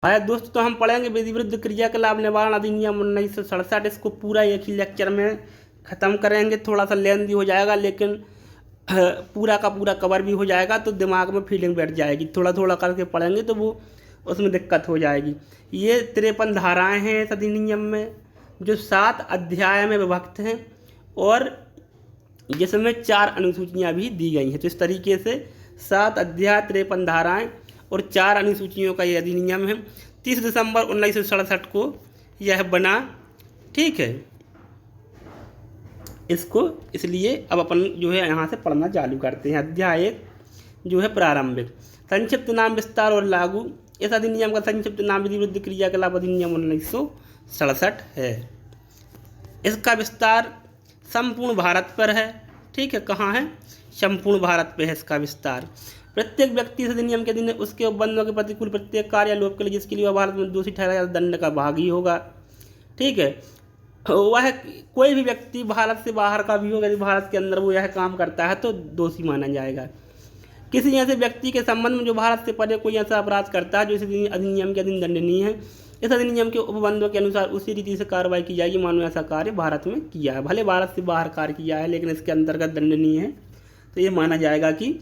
भाई दोस्त, तो हम पढ़ेंगे विधि विरुद्ध क्रियाकलाप निवारण अधिनियम 1967। इसको पूरा एक ही लेक्चर में ख़त्म करेंगे। थोड़ा सा लेंदी हो जाएगा, लेकिन पूरा का पूरा कवर भी हो जाएगा, तो दिमाग में फीलिंग बैठ जाएगी। थोड़ा थोड़ा करके पढ़ेंगे तो वो उसमें दिक्कत हो जाएगी। ये 53 धाराएं हैं इस अधिनियम में, जो 7 अध्याय में विभक्त हैं, और जिसमें 4 अनुसूचियाँ भी दी गई हैं। तो इस तरीके से 7 अध्याय, 53 धाराएं और 4 अनुसूचियों का यह अधिनियम है। 30 दिसंबर 1967 को यह बना। ठीक है, इसको इसलिए अब अपन जो है यहाँ से पढ़ना चालू करते हैं। अध्याय 1 जो है प्रारंभिक। संक्षिप्त नाम, विस्तार और लागू। इस अधिनियम का संक्षिप्त नाम विधि विरुद्ध क्रियाकलाप अधिनियम 1967 है। इसका विस्तार संपूर्ण भारत पर है। ठीक है, कहाँ है? संपूर्ण भारत पे है इसका विस्तार। प्रत्येक व्यक्ति इस अधिनियम के अधीन उसके उपबंधों के प्रतिकूल प्रत्येक कार्य या लोभ के लिए जिसके लिए वह भारत में दोषी ठहराया दंड का भागी होगा। ठीक है, वह कोई भी व्यक्ति भारत से बाहर का भी होगा, यदि भारत के अंदर वो यह काम करता है तो दोषी माना जाएगा। किसी ऐसे व्यक्ति के संबंध में जो भारत से परे कोई ऐसा अपराध करता है जो इस अधिनियम के अधीन दंडनीय है, इस अधिनियम के उपबंधों के अनुसार उसी रीति से कार्रवाई की जाएगी मानो ऐसा कार्य भारत में किया है। भले भारत से बाहर कार्य किया है, लेकिन इसके अंतर्गत दंडनीय है, तो ये माना जाएगा कि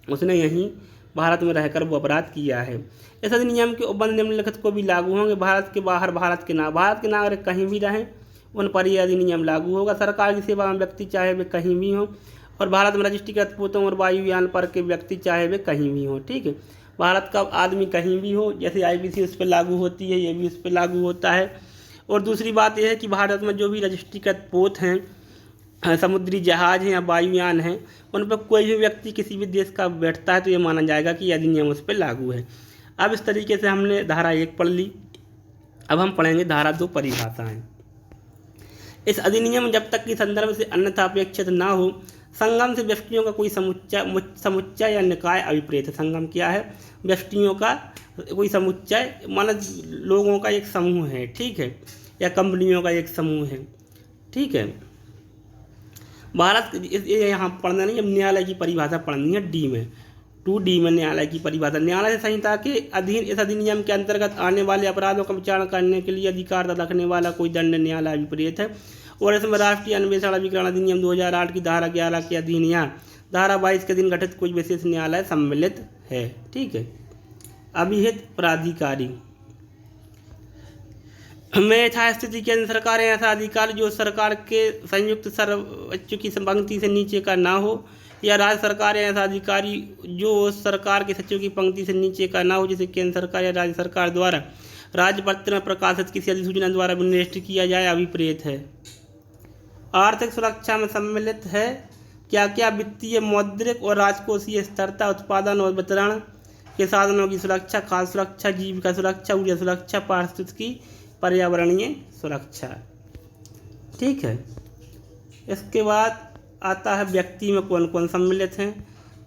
उसने यहीं भारत में रहकर वो अपराध किया है। इस अधिनियम के उपबंध निम्नलिखित को भी लागू होंगे। भारत के बाहर भारत के नागरिक कहीं भी रहें, उन पर यह अधिनियम लागू होगा। सरकार की सेवा में व्यक्ति चाहे वे कहीं भी हों, और भारत में रजिस्ट्रीकृत पोतों और वायुयान पर के व्यक्ति चाहे वे कहीं भी हों। ठीक है, भारत का आदमी कहीं भी हो, जैसे IPC उस पर लागू होती है, ये भी उस पर लागू होता है। और दूसरी बात यह है कि भारत में जो भी रजिस्ट्रीकृत पोत हैं, समुद्री जहाज हैं या वायुयान हैं, उन पर कोई भी व्यक्ति किसी भी देश का बैठता है तो ये माना जाएगा कि अधिनियम उस पर लागू है। अब इस तरीके से हमने धारा 1 पढ़ ली। अब हम पढ़ेंगे धारा 2 परिभाषाएं। इस अधिनियम जब तक कि संदर्भ से अन्यथा अपेक्षित न हो, संगम से व्यक्तियों का कोई समुच्चय या निकाय अभिप्रेत है। संगम क्या है? व्यक्तियों का कोई समुच्चय, माना लोगों का एक समूह है। ठीक है, या कंपनियों का एक समूह है। ठीक है, भारत ये यहाँ पढ़ना नहीं, अब न्यायालय की परिभाषा पढ़नी है D में, 2D में न्यायालय की परिभाषा। न्यायालय संहिता के अधीन इस अधिनियम के अंतर्गत आने वाले अपराधों का विचारण करने के लिए अधिकार रखने वाला कोई दंड न्यायालय अभिप्रेत है, और इसमें राष्ट्रीय अन्वेषण अभिकरण अधिनियम 2008 की धारा 11 के अधीन या धारा 22 के अधीन गठित कोई विशेष न्यायालय सम्मिलित है। ठीक है, अभिहित प्राधिकारी में यथास्थिति केंद्र सरकार ऐसा अधिकार जो सरकार के संयुक्त सर्वोच्च की पंक्ति से नीचे का ना हो, या राज्य सरकार ऐसा अधिकारी जो सरकार के सचिव की पंक्ति से नीचे का ना हो, जिसे केंद्र सरकार या राज्य सरकार द्वारा राज्य पत्र में प्रकाशित किसी अधिसूचना द्वारा विनिर्दिष्ट किया जाए, अभिप्रेत है। आर्थिक सुरक्षा में सम्मिलित है। क्या क्या? वित्तीय, मौद्रिक और राजकोषीय स्थिरता, उत्पादन और वितरण के साधनों की सुरक्षा, खाद्य सुरक्षा, जीविका सुरक्षा, ऊर्जा सुरक्षा, पारिस्थितिकी, पर्यावरणीय सुरक्षा। ठीक है, इसके बाद आता है व्यक्ति में कौन कौन सम्मिलित हैं।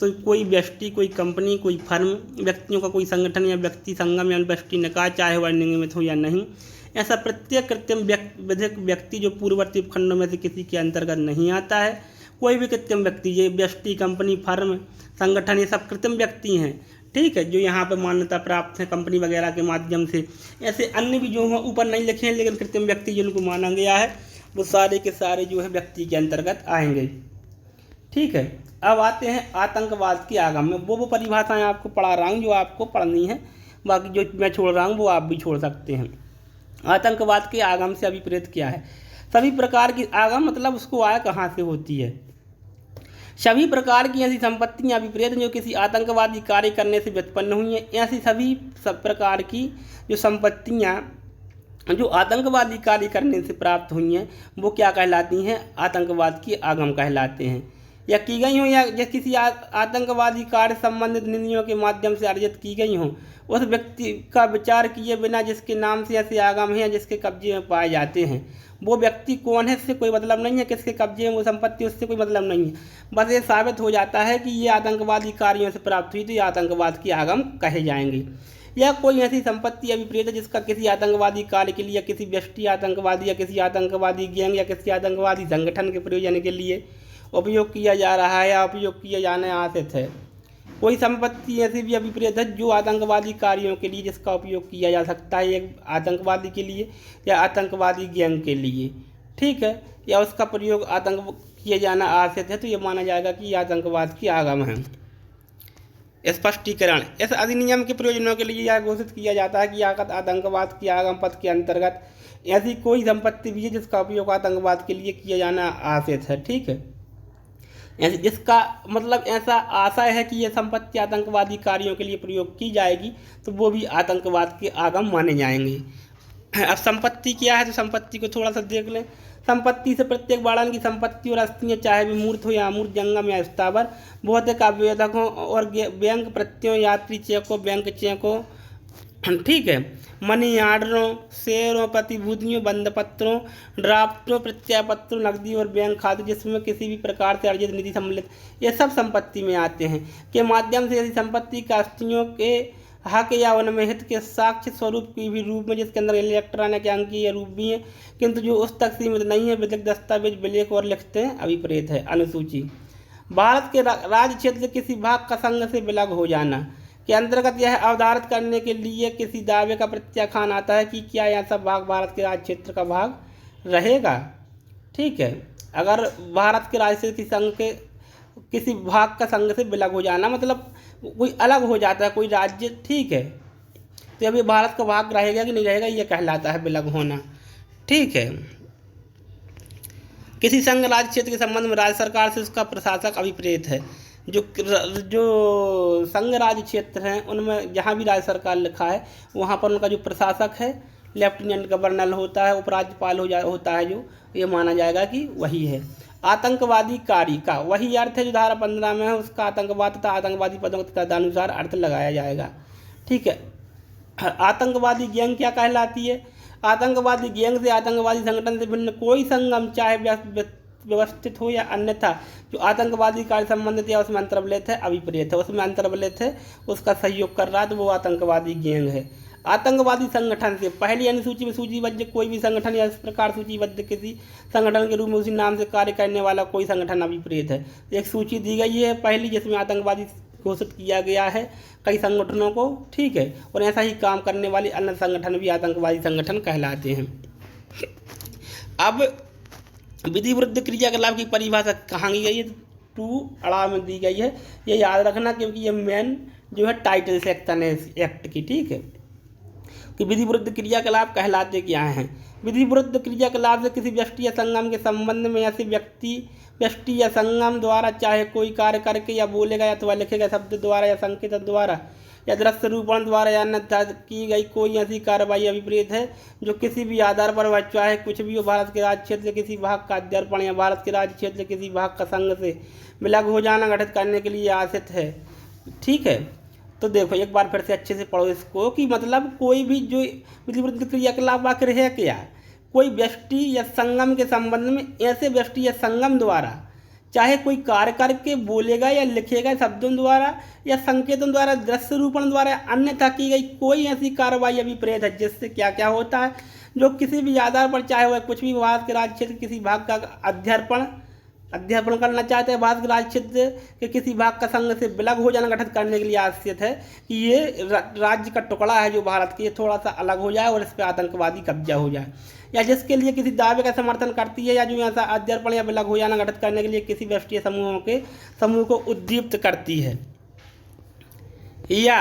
तो कोई व्यक्ति, कोई कंपनी, कोई फर्म, व्यक्तियों का कोई संगठन या व्यक्ति संगम या व्यक्ति निकाय, चाहे वह नियमित हो या नहीं, ऐसा प्रत्येक कृत्रिम विधिक व्यक्ति जो पूर्ववर्ती उपखंडों में से किसी के अंतर्गत नहीं आता है। कोई भी कृत्रिम व्यक्ति, ये व्यक्ति, कंपनी, फर्म, संगठन, ये सब कृत्रिम व्यक्ति हैं। ठीक है, जो यहाँ पर मान्यता प्राप्त है कंपनी वगैरह के माध्यम से। ऐसे अन्य भी जो हैं ऊपर नहीं लिखे हैं, लेकिन कृत्रिम व्यक्ति जिनको माना गया है, वो सारे के सारे जो है व्यक्ति के अंतर्गत आएंगे। ठीक है, अब आते हैं आतंकवाद के आगम में। वो परिभाषाएं आपको पढ़ा रहा हूँ जो आपको पढ़नी है, बाकी जो मैं छोड़ रहा हूँ वो आप भी छोड़ सकते हैं। आतंकवाद के आगम से अभिप्रेत क्या है? सभी प्रकार की, आगम मतलब उसको आय कहाँ से होती है। सभी प्रकार की ऐसी संपत्तियां अभिप्रेत जो किसी आतंकवादी कार्य करने से व्युत्पन्न हुई हैं। ऐसी सभी सब प्रकार की जो संपत्तियां जो आतंकवादी कार्य करने से प्राप्त हुई हैं, वो क्या कहलाती हैं? आतंकवाद की आगम कहलाते हैं। या की गई हों, या किसी आतंकवादी कार्य संबंधित निधियों के माध्यम से अर्जित की गई हों, उस व्यक्ति का विचार किए बिना जिसके नाम से ऐसे आगम हैं या जिसके कब्जे में पाए जाते हैं, वो व्यक्ति कौन है इससे कोई मतलब नहीं है। किसके कब्जे में वो संपत्ति, उससे कोई मतलब नहीं है। बस ये साबित हो जाता है कि ये आतंकवादी कार्यों से प्राप्त हुई, तो ये आतंकवाद की आगम कहे जाएंगे। या कोई ऐसी संपत्ति अभिप्रेत है जिसका किसी आतंकवादी कार्य के लिए, किसी व्यक्ति आतंकवादी या किसी आतंकवादी गैंग या किसी आतंकवादी संगठन के प्रयोजन के लिए उपयोग किया जा रहा है या उपयोग किए जाने आसित है। कोई संपत्ति ऐसी भी अभिप्रेत है जो आतंकवादी कार्यों के लिए जिसका उपयोग किया जा सकता है, एक आतंकवादी के लिए या आतंकवादी गैंग के लिए, ठीक है, या उसका प्रयोग आतंक किए जाना आश्रित है, तो ये माना जाएगा कि आतंकवाद की आगम है। स्पष्टीकरण, इस अधिनियम के प्रयोजनों के लिए यह घोषित किया जाता है कि आतंकवाद की आगम पथ के अंतर्गत ऐसी कोई संपत्ति भी है जिसका उपयोग आतंकवाद के लिए किया जाना आश्रित है, ठीक है, जिसका मतलब ऐसा आशय है कि यह संपत्ति आतंकवादी कार्यों के लिए प्रयोग की जाएगी तो वो भी आतंकवाद के आगम माने जाएंगे। अब संपत्ति क्या है, तो संपत्ति को थोड़ा सा देख लें। संपत्ति से प्रत्येक बाड़न की संपत्ति और अस्थियाँ, चाहे वे मूर्त हो या अमूर्त, जंगम या स्थावर, भौतिक आवेदक हों और बैंक प्रत्ययों, यात्री चेकों, बैंक चेकों, ठीक है, मनी ऑर्डरों, शेयरों, प्रतिभूतियों, बंधपत्रों, ड्राफ्टों, प्रत्यय पत्रों, नकदी और बैंक खाते जिसमें किसी भी प्रकार से अर्जित निधि सम्मिलित, ये सब संपत्ति में आते हैं, के माध्यम से यदि संपत्ति का अस्थियों के हक या उनमें हित के साक्ष्य स्वरूप की भी रूप में, जिसके अंदर इलेक्ट्रॉनिक या अंकीय रूप भी है, किंतु जो उस तक सीमित नहीं है, विधिक दस्तावेज विलेख और लिखते हैं, अभिप्रेत है। अनुसूची, भारत के राज्य क्षेत्र किसी भाग का संघ से विलग हो जाना के अंतर्गत यह अवधारित करने के लिए किसी दावे का प्रत्याख्यान आता है कि क्या यह सब भाग भारत के राज्य क्षेत्र का भाग रहेगा, ठीक है। अगर भारत के राज्य क्षेत्र की संघ के किसी भाग का संघ से विलग हो जाना मतलब कोई अलग हो जाता है कोई राज्य, ठीक है, तो अभी भारत का भाग रहेगा कि नहीं रहेगा, यह कहलाता है विलग होना, ठीक है। किसी संघ राज्य क्षेत्र के संबंध में राज्य सरकार से उसका प्रशासक अभिप्रेत है। जो संघ राज्य क्षेत्र हैं उनमें जहाँ भी राज्य सरकार लिखा है वहाँ पर उनका जो प्रशासक है लेफ्टिनेंट गवर्नर होता है, उपराज्यपाल होता है, जो ये माना जाएगा कि वही है। आतंकवादी कार्य का वही अर्थ है जो धारा 15 में है, उसका आतंकवाद तथा आतंकवादी पदों के तदनुसार अर्थ लगाया जाएगा, ठीक है। आतंकवादी गैंग क्या कहलाती है? आतंकवादी गैंग से आतंकवादी संगठन से भिन्न कोई संगम, चाहे व्यवस्थित हो या अन्यथा, जो आतंकवादी कार्य संबंधित या उसमें अंतर्वलित है, अभिप्रेत है, उसमें अंतर्वलित है, उसका सहयोग कर रहा है, तो वो आतंकवादी गैंग है। आतंकवादी संगठन से पहली अनुसूची में सूचीबद्ध कोई भी संगठन या इस प्रकार सूचीबद्ध किसी संगठन के रूप में उसी नाम से कार्य करने वाला कोई संगठन अभिप्रेत है। एक सूची दी गई है पहली, जिसमें आतंकवादी घोषित किया गया है कई संगठनों को, ठीक है, और ऐसा ही काम करने वाले अन्य संगठन भी आतंकवादी संगठन कहलाते हैं। अब विधि विरुद्ध क्रियाकलाप की परिभाषा कहाँ की गई है? 2 अड़ा में दी गई है, ये याद रखना क्योंकि ये मेन जो है टाइटल सेक्शन है इस एक्ट की, ठीक है, कि विधि विरुद्ध क्रियाकलाप कहलाते क्या हैं। विधि विरुद्ध क्रियाकलाप से किसी व्यक्ति या संगम के संबंध में ऐसे व्यक्ति या संगम द्वारा चाहे कोई कार्य करके या बोलेगा अथवा लिखेगा शब्द द्वारा या संकेत द्वारा या दृश्य रूपण द्वारा या अन्यथा की गई कोई ऐसी कार्रवाई अभिप्रेत है जो किसी भी आधार पर वह चाहे कुछ भी हो, भारत के राज्य क्षेत्र किसी भाग का अध्यर्पण या भारत के राज्य क्षेत्र किसी भाग का संघ से विलग हो जाना गठित करने के लिए आश्रित है, ठीक है। तो देखो एक बार फिर से अच्छे से पढ़ो इसको कि मतलब कोई भी जो विधि विरुद्ध क्रियाकलाप वाक्य है क्या, कोई व्यक्ति या संगम के संबंध में ऐसे व्यक्ति या संगम द्वारा चाहे कोई कार्य करके बोलेगा या लिखेगा शब्दों द्वारा या संकेतों द्वारा दृश्य रूपण द्वारा अन्यथा की गई कोई ऐसी कार्रवाई अभिप्रेत है जिससे क्या क्या होता है, जो किसी भी आधार पर चाहे वह कुछ भी भारत के राज्य क्षेत्र किसी भाग का अध्यर्पण करना चाहते हैं, भारत के राज्य क्षेत्र के किसी भाग का संघ से विलग हो जाना गठित करने के लिए आश्रित है कि ये राज्य का टुकड़ा है जो भारत के, ये थोड़ा सा अलग हो जाए और इस पर आतंकवादी कब्जा हो जाए, या जिसके लिए किसी दावे का समर्थन करती है या जो ऐसा अध्यर्पण या विलग हो जाना गठित करने के लिए किसी राष्ट्रीय समूह को उद्दीप्त करती है, या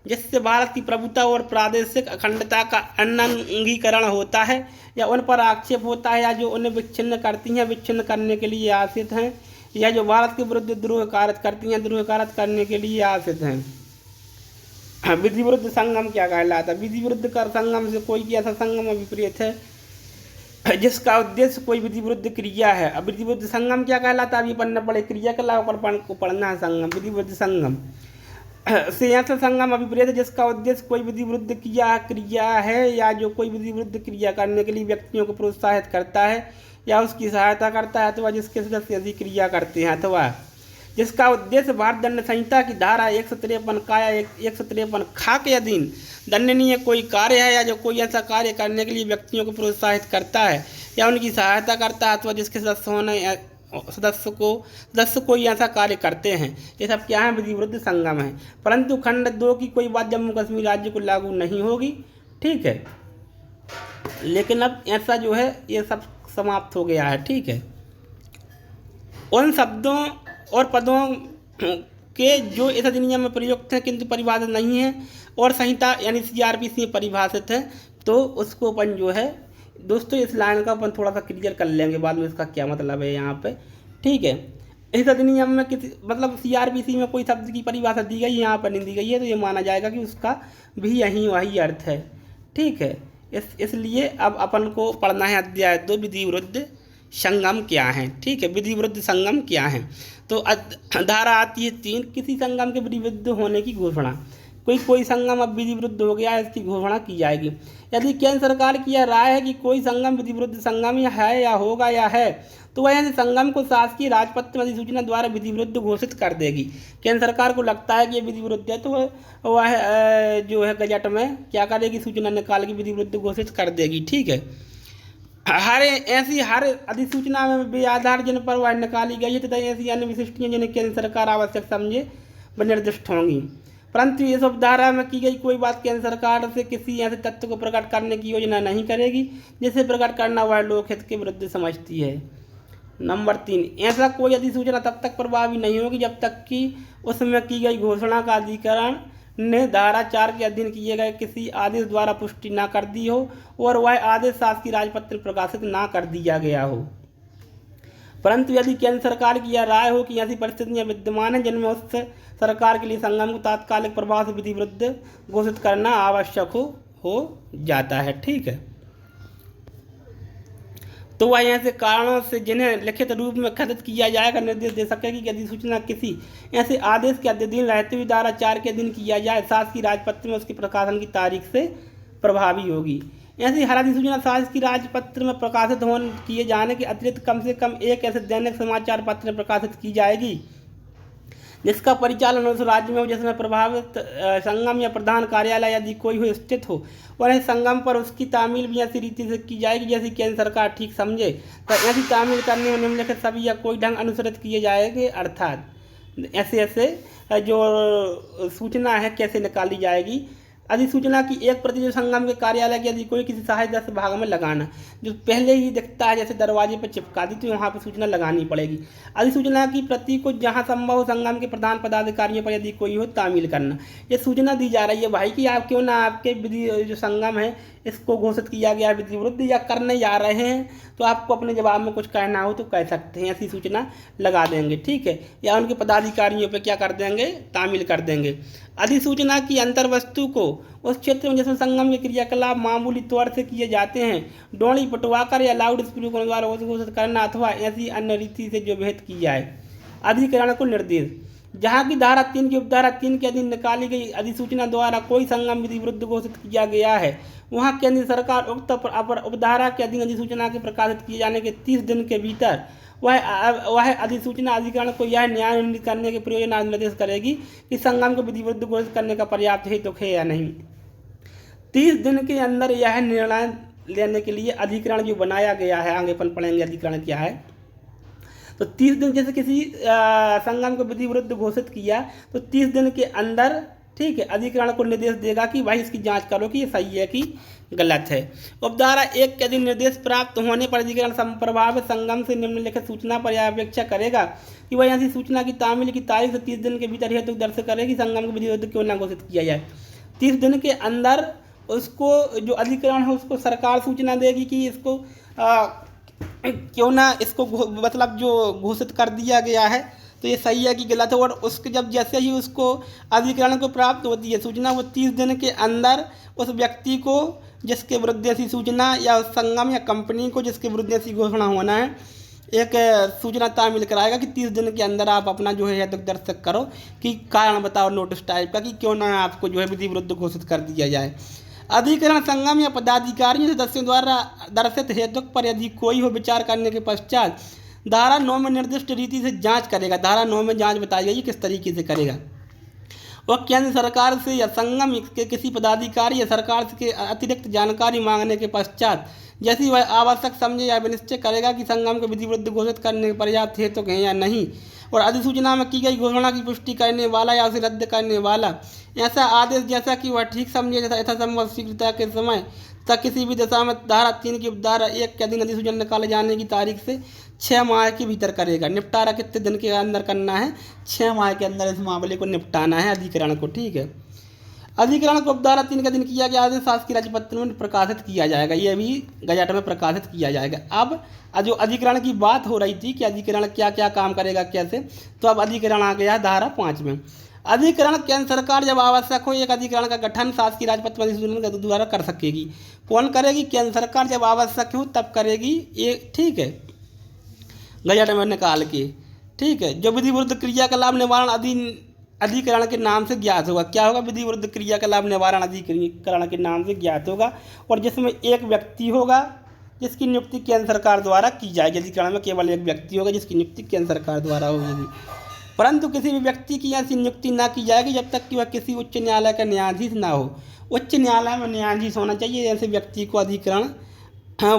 जिससे भारत की प्रभुता और प्रादेशिक अखंडता का अंगीकरण होता है या उन पर आक्षेप होता है, या जो उन्हें विच्छिन्न करती हैं, विच्छिन्न करने के लिए आश्रित हैं, या जो भारत के विरुद्ध द्रोह कार्य करती हैं, द्रोह कार्य करने के लिए आश्रित हैं। विधि विरुद्ध संगम क्या कहलाता है? विधि विरुद्ध कर संगम से कोई ऐसा संगम अभिप्रेत है जिसका उद्देश्य कोई विधि विरुद्ध क्रिया है। अब विधि विरुद्ध संगम क्या कहलाता है? अभी पढ़ना पड़े, क्रियाकलाप को पढ़ना है। संगम, विधि विरुद्ध संगम से ऐसा संगम अभिप्रेत है जिसका उद्देश्य कोई विधि विरुद्ध क्रिया है या जो कोई विधि विरुद्ध क्रिया करने के लिए व्यक्तियों को प्रोत्साहित करता है या उसकी सहायता करता है, अथवा जिसके सदस्य ऐसी क्रिया करते हैं, अथवा जिसका उद्देश्य भारत दंड संहिता की धारा 153 का या 153 खा के अधीन दंडनीय कोई कार्य है या जो कोई ऐसा कार्य करने के लिए व्यक्तियों को प्रोत्साहित करता है या उनकी सहायता करता है, अथवा जिसके सदस्य सदस्य कोई ऐसा कार्य करते हैं। ये सब क्या है, विधि विरुद्ध संगम है। परंतु खंड 2 की कोई बात जम्मू कश्मीर राज्य को लागू नहीं होगी, ठीक है। लेकिन अब ऐसा जो है ये सब समाप्त हो गया है, ठीक है। उन शब्दों और पदों के जो इस अधिनियम में प्रयुक्त हैं किंतु परिभाषित नहीं है और संहिता यानी CRPC में परिभाषित है, तो उसको अपन जो है दोस्तों इस लाइन का अपन थोड़ा सा क्लियर कर लेंगे बाद में, इसका क्या मतलब है यहाँ पे, ठीक है। इस अधिनियम में किसी मतलब CRPC में कोई शब्द की परिभाषा दी गई, यहाँ पर नहीं दी गई है, तो ये माना जाएगा कि उसका भी यही वही अर्थ है, ठीक है। इसलिए अब अपन को पढ़ना है अध्याय 2 विधि विरुद्ध संगम क्या है, ठीक है। विधि विरुद्ध संगम क्या है, तो धारा आती है 3, किसी संगम के विधि विरुद्ध होने की घोषणा। कोई संगम अब विधि विरुद्ध हो गया है, इसकी घोषणा की जाएगी। यदि केंद्र सरकार की यह राय है कि कोई संगम विधि विरुद्ध संगम या होगा या है, तो वह संगम को शासकीय राजपत्र में अधिसूचना द्वारा विधि विरुद्ध घोषित कर देगी। केंद्र सरकार को लगता है कि ये विधि विरुद्ध है, तो वह जो है गजट में क्या करेगी, सूचना निकाल के विधि विरुद्ध घोषित कर देगी, ठीक है। हर अधिसूचना में वे आधार जिन पर वह निकाली गई है तथा ऐसी अन्य विशिष्टियाँ जिन्हें केंद्र सरकार आवश्यक समझे व निर्दिष्ट होंगी। परंतु इस उपधारा में की गई कोई बात केंद्र सरकार से किसी ऐसे तत्व को प्रकट करने की योजना नहीं करेगी जिसे प्रकट करना वह लोकहित के विरुद्ध समझती है। नंबर 3, ऐसा कोई अधिसूचना तब तक प्रभावी नहीं होगी जब तक कि उसमें की गई घोषणा का अधिकरण ने धारा 4 के अधीन किए गए किसी आदेश द्वारा पुष्टि ना कर दी हो और वह आदेश शासकीय राजपत्र प्रकाशित ना कर दिया गया हो। परंतु यदि केंद्र सरकार की यह राय हो कि ऐसी परिस्थितियां विद्यमान हैं जिनमें उस सरकार के लिए संगम को तात्कालिक प्रभाव से विधि विरुद्ध घोषित करना आवश्यक हो जाता है, ठीक है। तो वह ऐसे कारणों से जिन्हें लिखित रूप में खंडित किया जाएगा निर्देश दे सकेगी कि अधिसूचना किसी ऐसे आदेश के अधीन रहते हुए धारा 4 के अधीन किया जाए, शासकीय राजपत्र में उसके प्रकाशन की तारीख से प्रभावी होगी। ऐसी हर अधिसूचना शासकीय राजपत्र में प्रकाशित किए जाने के अतिरिक्त कम से कम एक ऐसे दैनिक समाचार पत्र में प्रकाशित की जाएगी जिसका परिचालन उस राज्य में हो जिसमें प्रभावित संगम या प्रधान कार्यालय यदि कोई हो स्थित हो, और संगम पर उसकी तामील भी ऐसी रीति से की जाएगी जैसी केंद्र सरकार ठीक समझे। तो ऐसी तामील करने में निम्नलिखित सभी या कोई ढंग अनुसरित किए जाएंगे, अर्थात ऐसे जो सूचना है कैसे निकाली जाएगी। अधिसूचना की एक प्रति जो संगम के कार्यालय की यदि कोई किसी सहायक दस भाग में लगाना, जो पहले ही दिखता है जैसे दरवाजे पर चिपका दी, तो वहाँ पर सूचना लगानी पड़ेगी। अधिसूचना की प्रति को जहाँ संभव हो संगम के प्रधान पदाधिकारियों पर यदि कोई हो तामील करना। ये सूचना दी जा रही है भाई कि आप क्यों ना आपके विधि जो संगम है इसको घोषित किया गया विधि विरुद्ध या करने जा रहे हैं, तो आपको अपने जवाब में कुछ कहना हो तो कह सकते हैं, ऐसी सूचना लगा देंगे, ठीक है। या उनके पदाधिकारियों पे क्या कर देंगे, तामील कर देंगे। अधिसूचना की अंतर्वस्तु को उस क्षेत्र में जिसमें संगम के क्रियाकलाप मामूली तौर से किए जाते हैं डोली पटवाकर या लाउड स्पीकर द्वारा घोषित करना अथवा ऐसी अन्य रीति से जो भेद की जाए। अधिकरण को निर्देश, जहाँ की धारा 3 की उपधारा 3 के अधीन निकाली गई अधिसूचना द्वारा कोई संगम विधि विरुद्ध घोषित किया गया है, वहाँ केंद्र सरकार उक्त उपधारा के अधीन अधिसूचना के प्रकाशित किए जाने के 30 दिन के भीतर वह अधिसूचना अधिकरण को यह न्याय निर्णित करने के प्रयोजन निर्देश करेगी कि संगम को विधि विरुद्ध घोषित करने का पर्याप्त हेतु है या नहीं। 30 दिन के अंदर यह निर्णय लेने के लिए अधिकरण जो बनाया गया है, आगे अपन पढ़ेंगे अधिकरण क्या है। तो 30 दिन, जैसे किसी संगम को विधि विरुद्ध घोषित किया तो 30 दिन के अंदर, ठीक है, अधिकरण को निर्देश देगा कि भाई इसकी जांच करो कि ये सही है कि गलत है। उपधारा 1 के अधीन निर्देश प्राप्त होने पर अधिकरण संप्रभावित संगम से निम्नलिखित सूचना पर यह अपेक्षा करेगा कि वह ऐसी सूचना की तामील की तारीख से 30 दिन के भीतर हेतु दर्ज करेगी संगम को विधि विरुद्ध क्यों न घोषित किया जाए। 30 दिन के अंदर उसको जो अधिकरण है उसको सरकार सूचना देगी कि इसको क्यों ना इसको मतलब जो घोषित कर दिया गया है तो ये सही है कि गलत है। और उसके जब जैसे ही उसको अधिकरण को प्राप्त होती है सूचना, वो 30 दिन के अंदर उस व्यक्ति को जिसके विरुद्ध ऐसी सूचना या उस संगम या कंपनी को जिसके विरुद्ध ऐसी घोषणा होना है एक सूचना तामील कराएगा कि 30 दिन के अंदर आप अपना जो है हेतु दर्ज करो कि कारण बताओ नोटिस टाइप का कि क्यों ना आपको जो है विधि विरुद्ध घोषित कर दिया जाए। अधिकरण संगम या पदाधिकारियों सदस्यों द्वारा दर्शित हेतु पर यदि कोई हो विचार करने के पश्चात धारा 9 में निर्दिष्ट रीति से जांच करेगा। धारा 9 में जांच बताई गई किस तरीके से करेगा। और केंद्र सरकार से या संगम के किसी पदाधिकारी या सरकार के अतिरिक्त जानकारी मांगने के पश्चात जैसी वह आवश्यक समझे या निश्चय करेगा कि संगम को विधिवृद्ध घोषित करने के पर्याप्त हेतु हैं या नहीं, और अधिसूचना में की गई घोषणा की पुष्टि करने वाला या उसे रद्द करने वाला ऐसा आदेश जैसा कि वह ठीक समझे यथासंभव स्वीकृता के समय तक किसी भी दशा में धारा 3 की उपधारा 1 के अधीन अधिसूचना निकाले जाने की तारीख से 6 माह के भीतर करेगा। निपटारा कितने दिन के अंदर करना है? 6 माह के अंदर इस मामले को निपटाना है अधिकरण को। ठीक है, अधिकरण को उपधारा 3 के दिन किया गया आदेश शासकीय राजपत्र में प्रकाशित किया जाएगा, यह भी गजट में प्रकाशित किया जाएगा। अब जो अधिकरण की बात हो रही थी कि अधिकरण क्या क्या काम करेगा कैसे, तो अब अधिकरण आ गया धारा 5 में। अधिकरण केंद्र सरकार जब आवश्यक हो एक अधिकरण का गठन शासकीय राजपत्र में अधिसूचना के द्वारा कर सकेगी। कौन करेगी? केंद्र सरकार जब आवश्यक हो तब करेगी ये। ठीक है, गजट में निकाल के। ठीक है, जो विधिविरुद्ध क्रियाकलाप निवारण अधिकरण के नाम से ज्ञात होगा। क्या होगा? विधिविरुद्ध क्रियाकलाप निवारण अधिकरण के नाम से ज्ञात होगा, और जिसमें एक व्यक्ति होगा जिसकी नियुक्ति केंद्र सरकार द्वारा की जाएगी। अधिकरण में केवल एक व्यक्ति होगा जिसकी नियुक्ति केंद्र सरकार द्वारा होगी, परंतु किसी भी व्यक्ति की ऐसी नियुक्ति ना की जाएगी जब तक कि वह किसी उच्च न्यायालय का न्यायाधीश ना हो। उच्च न्यायालय में न्यायाधीश होना चाहिए, ऐसे व्यक्ति को अधिकरण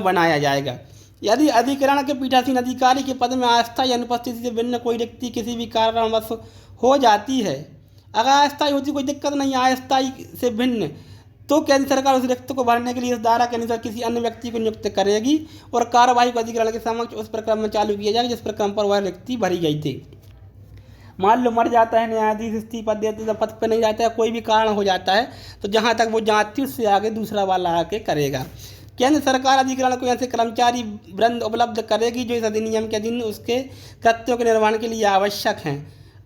बनाया जाएगा। यदि अधिकरण के पीठासीन अधिकारी के पद में अस्थायी अनुपस्थिति से भिन्न कोई व्यक्ति किसी भी कारणवश हो जाती है, अगर अस्थायी होती कोई दिक्कत नहीं, अस्थायी से भिन्न, तो केंद्र सरकार उस रिक्त को भरने के लिए इस धारा के अनुसार किसी अन्य व्यक्ति को नियुक्त करेगी और कार्यवाही को अधिकरण के समक्ष उस प्रक्रम में चालू किया जाएगा जिस प्रक्रम पर वह व्यक्ति भरी गई थी। मान लो मर जाता है न्यायाधीश, इस्तीफा देते तो पद पर नहीं जाता है, कोई भी कारण हो जाता है, तो जहाँ तक वो जाँच थी उससे आगे दूसरा वाला आके करेगा। केंद्र सरकार अधिकरण को ऐसे कर्मचारी वृंद उपलब्ध करेगी जो इस अधिनियम के अधीन उसके कृत्यों के निर्वहन के लिए आवश्यक हैं।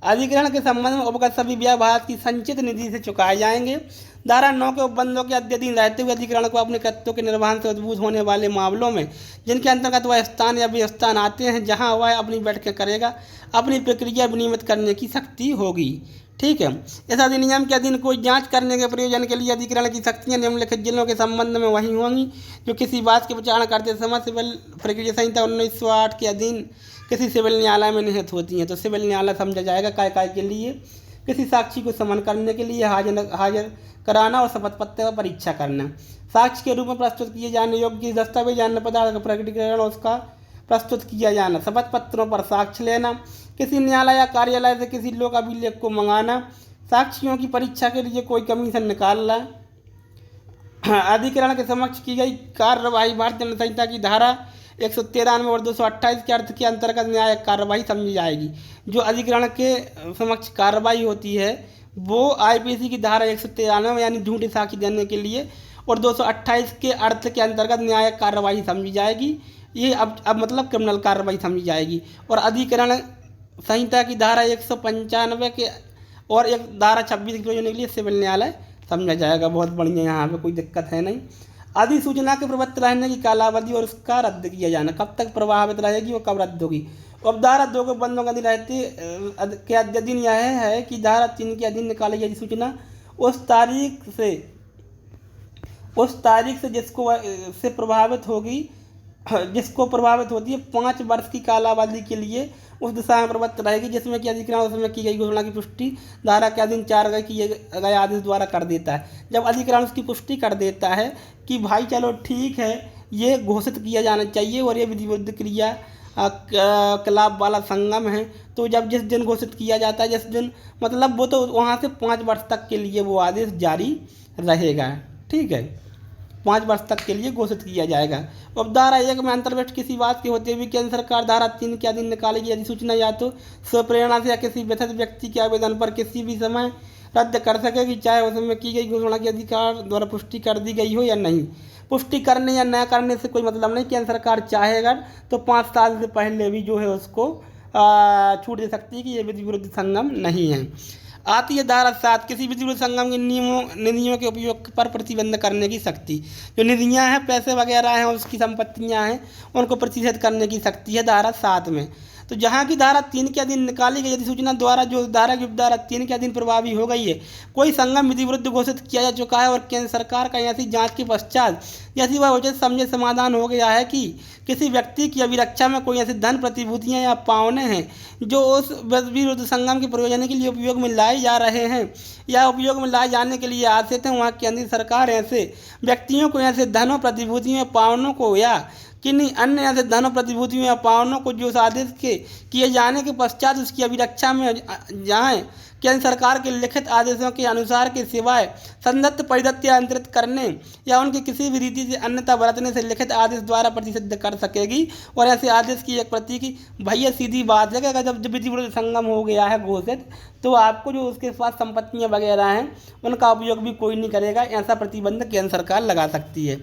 अधिकरण के संबंध में उपगत सभी व्यय भारत की संचित निधि से चुकाए जाएंगे। धारा 9 के उपबंधों के अध्ययन रहते हुए अधिकरण को अपने कृत्यों के निर्वहन से उद्भूत होने वाले मामलों में जिनके अंतर्गत वह स्थान या भी स्थान आते हैं जहां वह अपनी बैठकें करेगा, अपनी प्रक्रिया विनियमित करने की शक्ति होगी। ठीक है, इस अधिनियम के अधीन कोई जांच करने के प्रयोजन के लिए अधिकरण की शक्तियां निम्नलिखित जिलों के संबंध में वही होंगी जो किसी बात की विचारणा करते समय सिविल प्रक्रिया संहिता 1908 के अधीन किसी सिविल न्यायालय में निहित होती हैं। तो सिविल न्यायालय समझा जाएगा काय के लिए? किसी साक्षी को समन करने के लिए, हाजिर कराना और शपथ पत्र का परीक्षा करना, साक्ष्य के रूप में प्रस्तुत किए जाने योग्य दस्तावेज अन्य पदार्थ का प्रकटीकरण उसका प्रस्तुत किया जाना, शपथ पत्रों पर साक्ष्य लेना, किसी न्यायालय या कार्यालय से किसी लोक अभिलेख को मंगाना, साक्षियों की परीक्षा के लिए कोई कमीशन निकालना। अधिकरण के समक्ष की गई कार्यवाही भारतीय दंड संहिता की धारा 193 और 228 के अर्थ के अंतर्गत न्यायिक कार्यवाही समझी जाएगी। जो अधिकरण के समक्ष कार्रवाई होती है वो आईपीसी की धारा 193 यानी झूठी साक्ष्य देने के लिए और 228 के अर्थ के अंतर्गत न्यायिक कार्रवाई समझी जाएगी। ये अब मतलब क्रिमिनल कार्रवाई समझी जाएगी। और अधिकरण संहिता की धारा 195 के और एक धारा 26 के प्रयोजन के लिए सिविल न्यायालय समझा जाएगा। बहुत बढ़िया, यहाँ पे कोई दिक्कत है नहीं। अधिसूचना के प्रवृत्त रहने की कालावधि और उसका रद्द किया जाना, कब तक प्रभावित रहेगी और कब रद्द होगी। अब धारा 2 के बंदों के अधीन रहती के अधीन यह है कि धारा 3 के अधीन निकाली गई अधिसूचना उस तारीख से जिसको प्रभावित होती है 5 वर्ष की कालावधि के लिए उस दिशा में प्रवृत्त रहेगी जिसमें कि अधिकरण उसमें की गई घोषणा की पुष्टि धारा के अधीन 4 किए गए आदेश द्वारा कर देता है। जब अधिकरण उसकी पुष्टि कर देता है कि भाई चलो ठीक है ये घोषित किया जाना चाहिए और ये विधिविरुद्ध क्रिया कलाप वाला संगम है, तो जब जिस दिन घोषित किया जाता है, जिस दिन मतलब वो तो वहाँ से 5 वर्ष तक के लिए वो आदेश जारी रहेगा। ठीक है, 5 वर्ष तक के लिए घोषित किया जाएगा। अब धारा 1 में अंतर्विष्ट किसी बात के होते हुए केंद्र सरकार धारा 3 के अधीन निकाली गई अधिसूचना या तो स्वप्रेरणा से या किसी व्यथित व्यक्ति के आवेदन पर किसी भी समय रद्द कर सकेगी, चाहे उसमें की गई घोषणा के अधिकार द्वारा पुष्टि कर दी गई हो या नहीं। पुष्टि करने या न करने से कोई मतलब नहीं। केंद्र सरकार चाहेगा तो 5 साल से पहले भी जो है उसको छूट दे सकती है कि ये विधिविरुद्ध संगम नहीं है। आती है धारा 7, किसी विधिविरुद्ध संगम के निधियों के उपयोग पर प्रतिबंध करने की शक्ति। जो निधियां हैं, पैसे वगैरह हैं, उसकी संपत्तियां हैं, उनको प्रतिषेध करने की शक्ति है धारा 7 में। तो जहाँ की धारा 3 के अधीन निकाली गई अधिसूचना द्वारा जो धारा की उपधारा 3 के अधीन प्रभावी हो गई है, कोई संगम विधि विरुद्ध घोषित किया जा चुका है और केंद्र सरकार का ऐसी जांच के पश्चात यदि वह उचित समझे समाधान हो गया है कि किसी व्यक्ति की अभिरक्षा में कोई ऐसी धन प्रतिभूतियाँ या पावने हैं जो उस विरुद्ध संगम के प्रयोजन के लिए उपयोग में लाए जा रहे हैं या उपयोग में लाए जाने के लिए आश्रित हैं, वहाँ केंद्र सरकार ऐसे व्यक्तियों को ऐसे धनों प्रतिभूतियों या पावनों को या किन्हीं अन्य ऐसे धनों प्रतिभूतियों या पावनों को जो उस आदेश के किए जाने के पश्चात उसकी अभिरक्षा में जाएं केंद्र सरकार के लिखित आदेशों के अनुसार के सिवाय संदत्त परिदत्त या अंतरित करने या उनकी किसी भी रीति से अन्यथा बरतने से लिखित आदेश द्वारा प्रतिसिद्ध कर सकेगी। और ऐसे आदेश की एक प्रति की भैया सीधी बात है कि अगर जब विधि विरुद्ध संगम हो गया है घोषित, तो आपको जो उसके पास संपत्तियाँ वगैरह हैं उनका उपयोग भी कोई नहीं करेगा। ऐसा प्रतिबंध केंद्र सरकार लगा सकती है।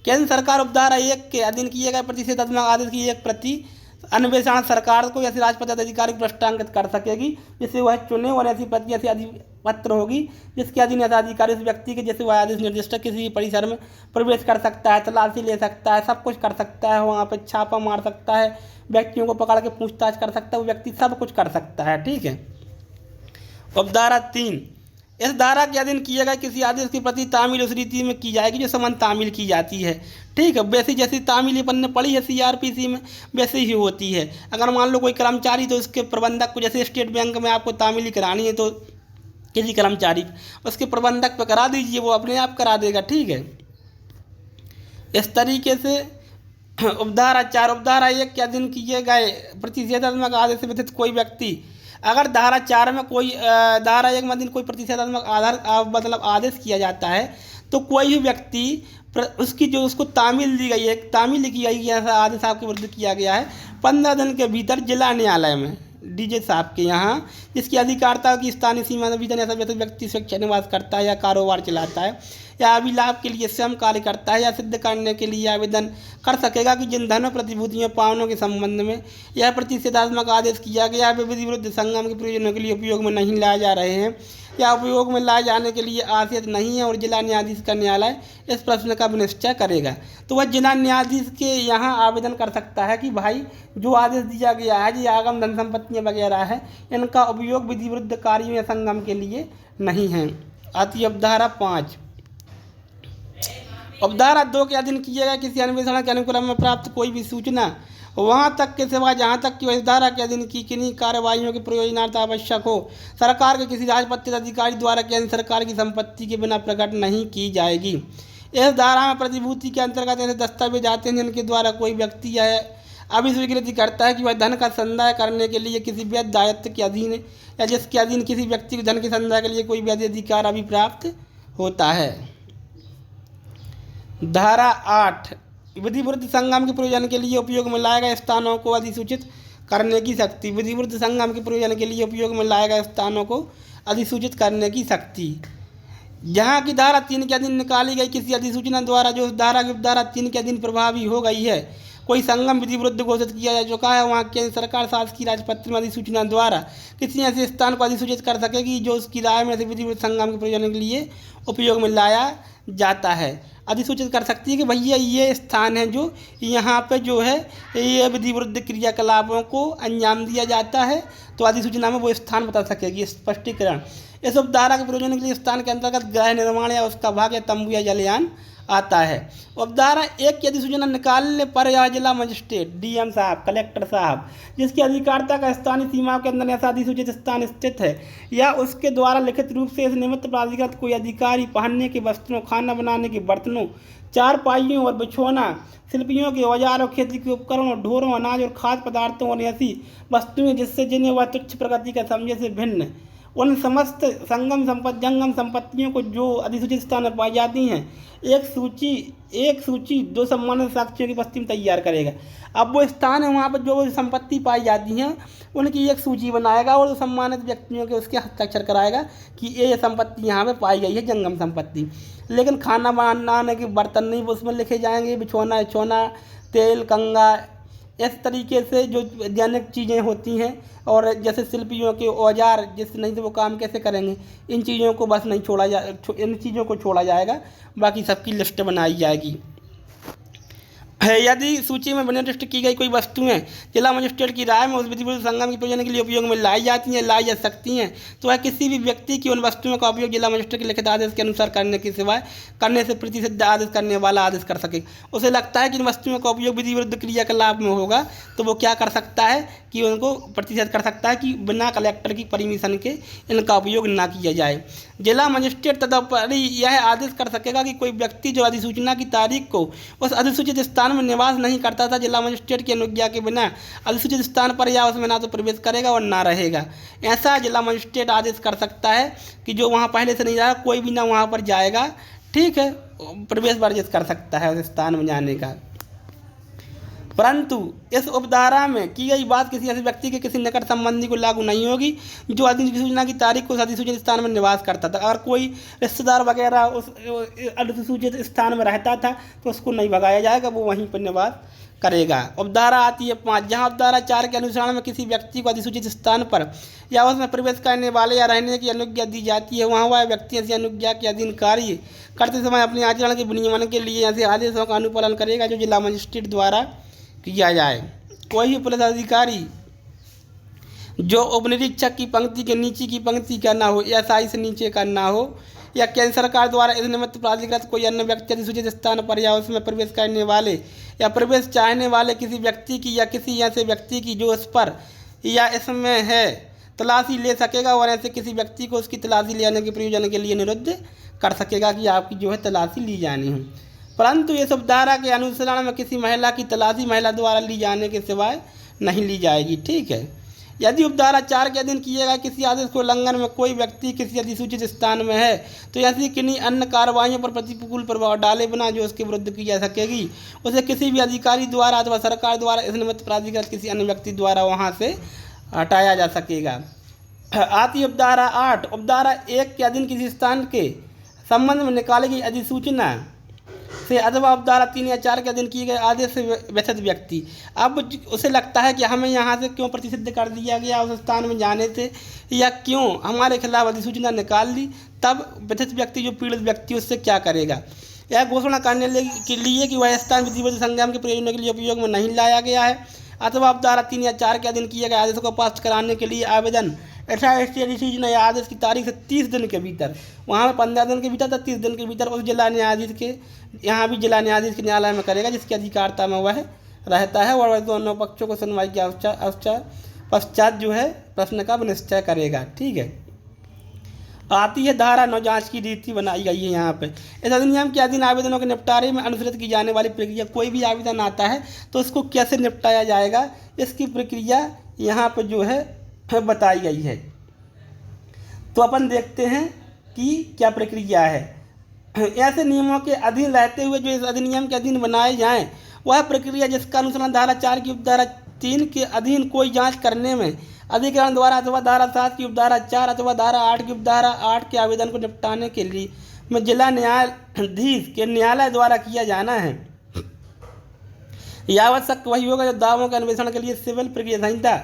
केंद्र सरकार उपधारा 1 के अधीन किए गए प्रतिषेधात्मक आदेश की एक प्रति अन्वेषण सरकार को या राजपत्र अधिकारी को पृष्ठांकित कर सकेगी, जिससे वह चुने, और ऐसी प्रति ऐसी अधिपत्र होगी जिसके अधीन ऐसा अधिकारी उस व्यक्ति के जैसे वह आदेश निर्दिष्ट किसी भी परिसर में प्रवेश कर सकता है, तलाशी ले सकता है, सब कुछ कर सकता है, वहाँ पर छापा मार सकता है, व्यक्तियों को पकड़ के पूछताछ कर सकता है, वो व्यक्ति सब कुछ कर सकता है। ठीक है। उपधारा 3, इस धारा के अधीन किए गए किसी आदेश की प्रति तामील उस रीति में की जाएगी जो समान तामील की जाती है। ठीक है। वैसी जैसी तामील अपन ने पढ़ी है CRPC में वैसे ही होती है। अगर मान लो कोई कर्मचारी तो उसके प्रबंधक को, जैसे स्टेट बैंक में आपको तामीली करानी है तो किसी कर्मचारी उसके प्रबंधक पर करा दीजिए, वो अपने आप करा देगा। ठीक है। इस तरीके से उपधारा 4, उपधारा 1 के अधीन किए गए प्रतिषेधात्मक आदेश से व्यतीत कोई व्यक्ति, अगर धारा 4 में कोई धारा 1 में अधीन कोई प्रतिषेधात्मक मतलब आदेश किया जाता है तो कोई भी व्यक्ति उसकी जो उसको तामील दी गई है, तामील लिखी गई है, ऐसा आदेश आपके विरुद्ध किया गया है, 15 दिन के भीतर जिला न्यायालय में डीजे साहब के यहाँ, जिसकी अधिकारिता की स्थानीय सीमा में भीतर ऐसा व्यक्ति स्वेच्छा निवास करता है या कारोबार चलाता है या अभिलाभ के लिए स्वयं कार्य करता है या सिद्ध करने के लिए आवेदन कर सकेगा कि जिन धनों प्रतिभूतियों पावनों के संबंध में यह प्रतिषेधात्मक आदेश किया गया है विधि विरुद्ध संगम के प्रयोजनों के लिए उपयोग में नहीं लाए जा रहे हैं या उपयोग में लाए जाने के लिए आश्रित नहीं है और जिला न्यायाधीश का न्यायालय इस प्रश्न का निश्चय करेगा। तो वह जिला न्यायाधीश के यहाँ आवेदन कर सकता है कि भाई जो आदेश दिया गया है, जो आगम धन संपत्तियाँ वगैरह है, इनका उपयोग विधि विरुद्ध कार्यों या संगम के लिए नहीं है। आती है उपधारा 5। उपधारा 2 के अधीन किए गए किसी अन्वेषण के अनुक्रम में प्राप्त कोई भी सूचना वहाँ तक के सिवा जहाँ तक कि इस धारा के अधीन की किन्हीं कार्रवाइयों की प्रयोजनार्थ आवश्यक हो, सरकार के किसी राजपत्रित अधिकारी द्वारा केंद्र सरकार की संपत्ति के बिना प्रकट नहीं की जाएगी। इस धारा में प्रतिभूति के अंतर्गत ऐसे दस्तावेज आते हैं जिनके द्वारा कोई व्यक्ति यह अभिस्वीकृति करता है कि वह धन का संदाय करने के लिए किसी वैध दायित्व के अधीन है या जिसके अधीन किसी व्यक्ति को धन के संदाय के लिए कोई वैध अधिकार अभी प्राप्त होता है। धारा 8, विधि विरुद्ध संगम के प्रयोजन के लिए उपयोग में लाए गए स्थानों को अधिसूचित करने की शक्ति। विधि विरुद्ध संगम के प्रयोजन के लिए उपयोग में लाए गए स्थानों को अधिसूचित करने की शक्ति। जहाँ की धारा 3 के अधीन निकाली गई किसी अधिसूचना द्वारा जो उस धारा की धारा 3 के अधीन प्रभावी हो गई है, कोई संगम विधि विरुद्ध घोषित किया जा चुका है, वहाँ केंद्र सरकार शासकीय राजपत्र में अधिसूचना द्वारा किसी ऐसे स्थान को अधिसूचित कर सकेगी जो उसकी राय में विधि विरुद्ध संगम के प्रयोजन के लिए उपयोग में लाया जाता है। अधिसूचित कर सकती है कि भैया ये स्थान है जो यहाँ पे जो है ये विधि विरुद्ध क्रियाकलापों को अंजाम दिया जाता है, तो अधिसूचना में वो स्थान बता सकेगी। स्पष्टीकरण, इस उपधारा के प्रयोजन के लिए स्थान के अंतर्गत गृह निर्माण या उसका भाग या तंबू या जलयान आता है। उपधारा 1 की अधिसूचना निकालने पर या जिला मजिस्ट्रेट DM साहब, कलेक्टर साहब, जिसकी अधिकारिता का स्थानीय सीमाओं के अंदर ऐसा अधिसूचित स्थान स्थित है या उसके द्वारा लिखित रूप से इस निमित्त प्राधिकृत कोई अधिकारी पहनने की वस्त्रों, खाना बनाने के बर्तनों, चारपाइयों और बिछौना, शिल्पियों के औजारों, खेती के उपकरणों, ढोरों, अनाज और खाद्य पदार्थों और ऐसी वस्तुएं जिससे जिन्हें वह तुच्छ प्रगति का समझे से भिन्न उन समस्त जंगम संपत्तियों को जो अधिसूचित स्थान में पाई जाती हैं एक सूची 2 सम्मानित साक्षियों की उपस्थिति में तैयार करेगा। अब वो स्थान है वहाँ पर जो संपत्ति पाई जाती हैं उनकी एक सूची बनाएगा और सम्मानित व्यक्तियों के उसके हस्ताक्षर कराएगा कि ये संपत्ति यहाँ पे पाई गई है, जंगम संपत्ति। लेकिन खाना बनाने के बर्तन नहीं उसमें लिखे जाएंगे, बिछौना, तेल, कंगा, इस तरीके से जो दैनिक चीज़ें होती हैं और जैसे शिल्पियों के औजार जिससे नहीं तो वो काम कैसे करेंगे, इन चीज़ों को बस नहीं छोड़ा इन चीज़ों को छोड़ा जाएगा, बाकी सबकी लिस्ट बनाई जाएगी। है। यदि सूची में निर्दिष्ट की गई कोई वस्तुएं जिला मजिस्ट्रेट की राय में उस विधि विरुद्ध संगम के प्रयोजन के लिए उपयोग में लाई जाती हैं, लाई जा सकती हैं, तो वह किसी भी व्यक्ति की उन वस्तुओं का उपयोग जिला मजिस्ट्रेट के लिखित आदेश के अनुसार करने की सिवाय करने से प्रतिसिद्ध आदेश करने वाला आदेश कर सके। उसे लगता है कि इन वस्तुओं का उपयोग विधि विरुद्ध क्रियाकलाप में होगा तो वो क्या कर सकता है कि उनको प्रतिषेध कर सकता है कि बिना कलेक्टर की परमिशन के इनका उपयोग ना किया जाए। जिला मजिस्ट्रेट तदुपरि यह आदेश कर सकेगा कि कोई व्यक्ति जो अधिसूचना की तारीख को उस अधिसूचित स्थान में निवास नहीं करता था, जिला मजिस्ट्रेट की अनुज्ञा के बिना अधिसूचित स्थान पर या उसमें ना तो प्रवेश करेगा और ना रहेगा। ऐसा जिला मजिस्ट्रेट आदेश कर सकता है कि जो वहाँ पहले से नहीं रहा कोई भी ना वहाँ पर जाएगा, ठीक है, प्रवेश वर्जित कर सकता है उस स्थान में जाने का। परंतु इस उपधारा में की गई बात किसी ऐसे व्यक्ति के किसी निकट संबंधी को लागू नहीं होगी जो अधिसूचना की तारीख को उस अधिसूचित स्थान में निवास करता था। अगर कोई रिश्तेदार वगैरह उस अधिसूचित स्थान में रहता था तो उसको नहीं भगाया जाएगा, वो वहीं पर निवास करेगा। उपधारा आती है 5, जहाँ उपधारा 4 के अनुसार में किसी व्यक्ति को अधिसूचित स्थान पर या उसमें प्रवेश करने वाले या रहने की अनुज्ञा दी जाती है, वहाँ वह व्यक्ति ऐसी अनुज्ञा के अधीन कार्य करते समय अपने आचरण के विनियमन के लिए ऐसे आदेशों का अनुपालन करेगा जो जिला मजिस्ट्रेट द्वारा किया जाए। कोई भी पुलिस अधिकारी जो उपनिरीक्षक की पंक्ति के नीचे की पंक्ति का ना हो, एसआई से नीचे का ना हो, या केंद्र सरकार द्वारा इस निमित्त प्राधिकृत कोई अन्य व्यक्ति अधिसूचित स्थान पर या उसमें प्रवेश करने वाले या प्रवेश चाहने वाले किसी व्यक्ति की या किसी ऐसे व्यक्ति की जो उस पर या इसमें है तलाशी ले सकेगा और ऐसे किसी व्यक्ति को उसकी तलाशी लेने के प्रयोजन के लिए निरुद्ध कर सकेगा कि आपकी जो है तलाशी ली जानी है। परंतु इस उपधारा के अनुसरण में किसी महिला की तलाशी महिला द्वारा ली जाने के सिवाय नहीं ली जाएगी, ठीक है। यदि उपधारा 4 के अधीन किए गए किसी आदेश को उल्लंघन में कोई व्यक्ति किसी अधिसूचित स्थान में है तो ऐसी किन्हीं अन्य कार्रवाइयों पर प्रतिकूल प्रभाव डाले बिना जो उसके विरुद्ध की जा सकेगी, उसे किसी भी अधिकारी द्वारा अथवा सरकार द्वारा इस निमित्त प्राधिकृत किसी अन्य व्यक्ति द्वारा वहाँ से हटाया जा सकेगा। आती उपधारा 8। उपधारा 1 के अधीन किसी स्थान के संबंध में निकाली गई अधिसूचना से अथवा उपधारा 3 या 4 के अधीन किए गए आदेश से व्यथित व्यक्ति, अब उसे लगता है कि हमें यहाँ से क्यों प्रतिसिद्ध कर दिया गया उस स्थान में जाने से, या क्यों हमारे खिलाफ अधिसूचना निकाल दी, तब व्यथित व्यक्ति जो पीड़ित व्यक्ति उससे क्या करेगा। यह घोषणा करने के लिए कि वह स्थान विधि विरुद्ध संग्राम के प्रयोजनों के लिए उपयोग में नहीं लाया गया है अथवा उपधारा 3 या 4 के अधीन किए गए आदेशों को पास कराने के लिए आवेदन अधिसूचना या आदेश की तारीख से 30 दिन के भीतर, वहाँ में 15 दिन के भीतर तक 30 दिन के भीतर उस जिला न्यायाधीश के यहाँ भी जिला न्यायाधीश के न्यायालय में करेगा जिसकी अधिकारता में वह रहता है और वह दोनों पक्षों को सुनवाई के पश्चात जो है प्रश्न का निश्चय करेगा, ठीक है। आती है धारा 9, जांच की रीति बनाई गई है यहाँ पे। इस अधिनियम के अधीन आवेदनों के निपटारे में अनुसरित की जाने वाली प्रक्रिया, कोई भी आवेदन आता है तो उसको कैसे निपटाया जाएगा इसकी प्रक्रिया यहाँ पर जो है बताई गई है। तो अपन देखते हैं कि क्या प्रक्रिया है। ऐसे नियमों के अधीन रहते हुए जो इस अधिनियम के अधीन बनाए जाएं वह प्रक्रिया जिसका अनुसरण धारा 4 की उपधारा 3 के अधीन कोई जांच करने में अधिकरण द्वारा अथवा धारा 7 की उपधारा 4 अथवा धारा 8 की उपधारा 8 के आवेदन को निपटाने के लिए में जिला न्यायाधीश के न्यायालय द्वारा किया जाना है। यह आवश्यक वही होगा जो दावों के अन्वेषण के लिए सिविल प्रक्रिया संहिता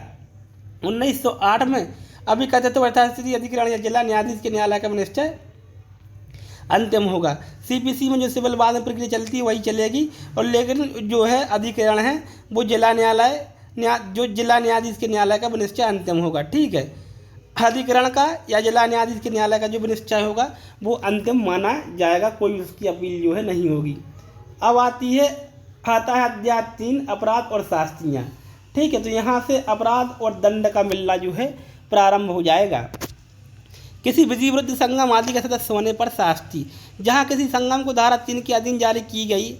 1908 में अभी कहते तो यथास्थिति अधिकरण या जिला न्यायाधीश के न्यायालय का निश्चय अंतिम होगा। सीपीसी में जो सिविल बाद में प्रक्रिया चलती है वही चलेगी, और लेकिन जो है अधिकरण है वो जिला न्यायाधीश के न्यायालय का निश्चय अंतिम होगा, ठीक है। अधिकरण का या जिला न्यायाधीश के न्यायालय का जो निश्चय होगा वो अंतिम माना जाएगा, कोई उसकी अपील जो है नहीं होगी। अब आता है अध्याय 3, अपराध और शास्तियाँ, ठीक है। तो यहाँ से अपराध और दंड का मिलना जो है प्रारंभ हो जाएगा। किसी विधि विरुद्ध संगम आदि के सदस्य होने पर शास्ति, जहाँ किसी संगम को धारा 3 के अधीन जारी की गई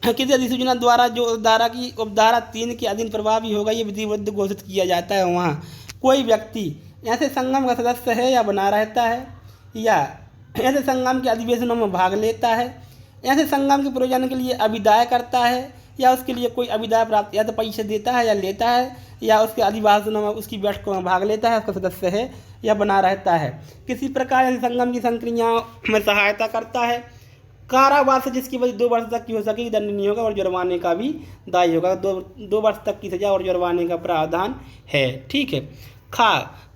किसी अधिसूचना द्वारा जो उपधारा 3 के अधीन प्रभावी होगा ये विधि विरुद्ध घोषित किया जाता है, वहाँ कोई व्यक्ति ऐसे संगम का सदस्य है या बना रहता है या ऐसे संगम के अधिवेशनों में भाग लेता है, ऐसे संगम के प्रयोजन के लिए अभिदाय करता है या उसके लिए कोई अभिदाय प्राप्त या तो पैसे देता है या लेता है या उसके अधिवेशनों में उसकी बैठकों में भाग लेता है, उसका सदस्य है या बना रहता है, किसी प्रकार ऐसे संगम की संक्रियाओं में सहायता करता है, कारावास जिसकी वजह 2 वर्ष तक की हो सकेगी, दंडनीय होगा और जुर्माने का भी दायी होगा। 2 वर्ष तक की सजा और जुर्माने का प्रावधान है, ठीक है।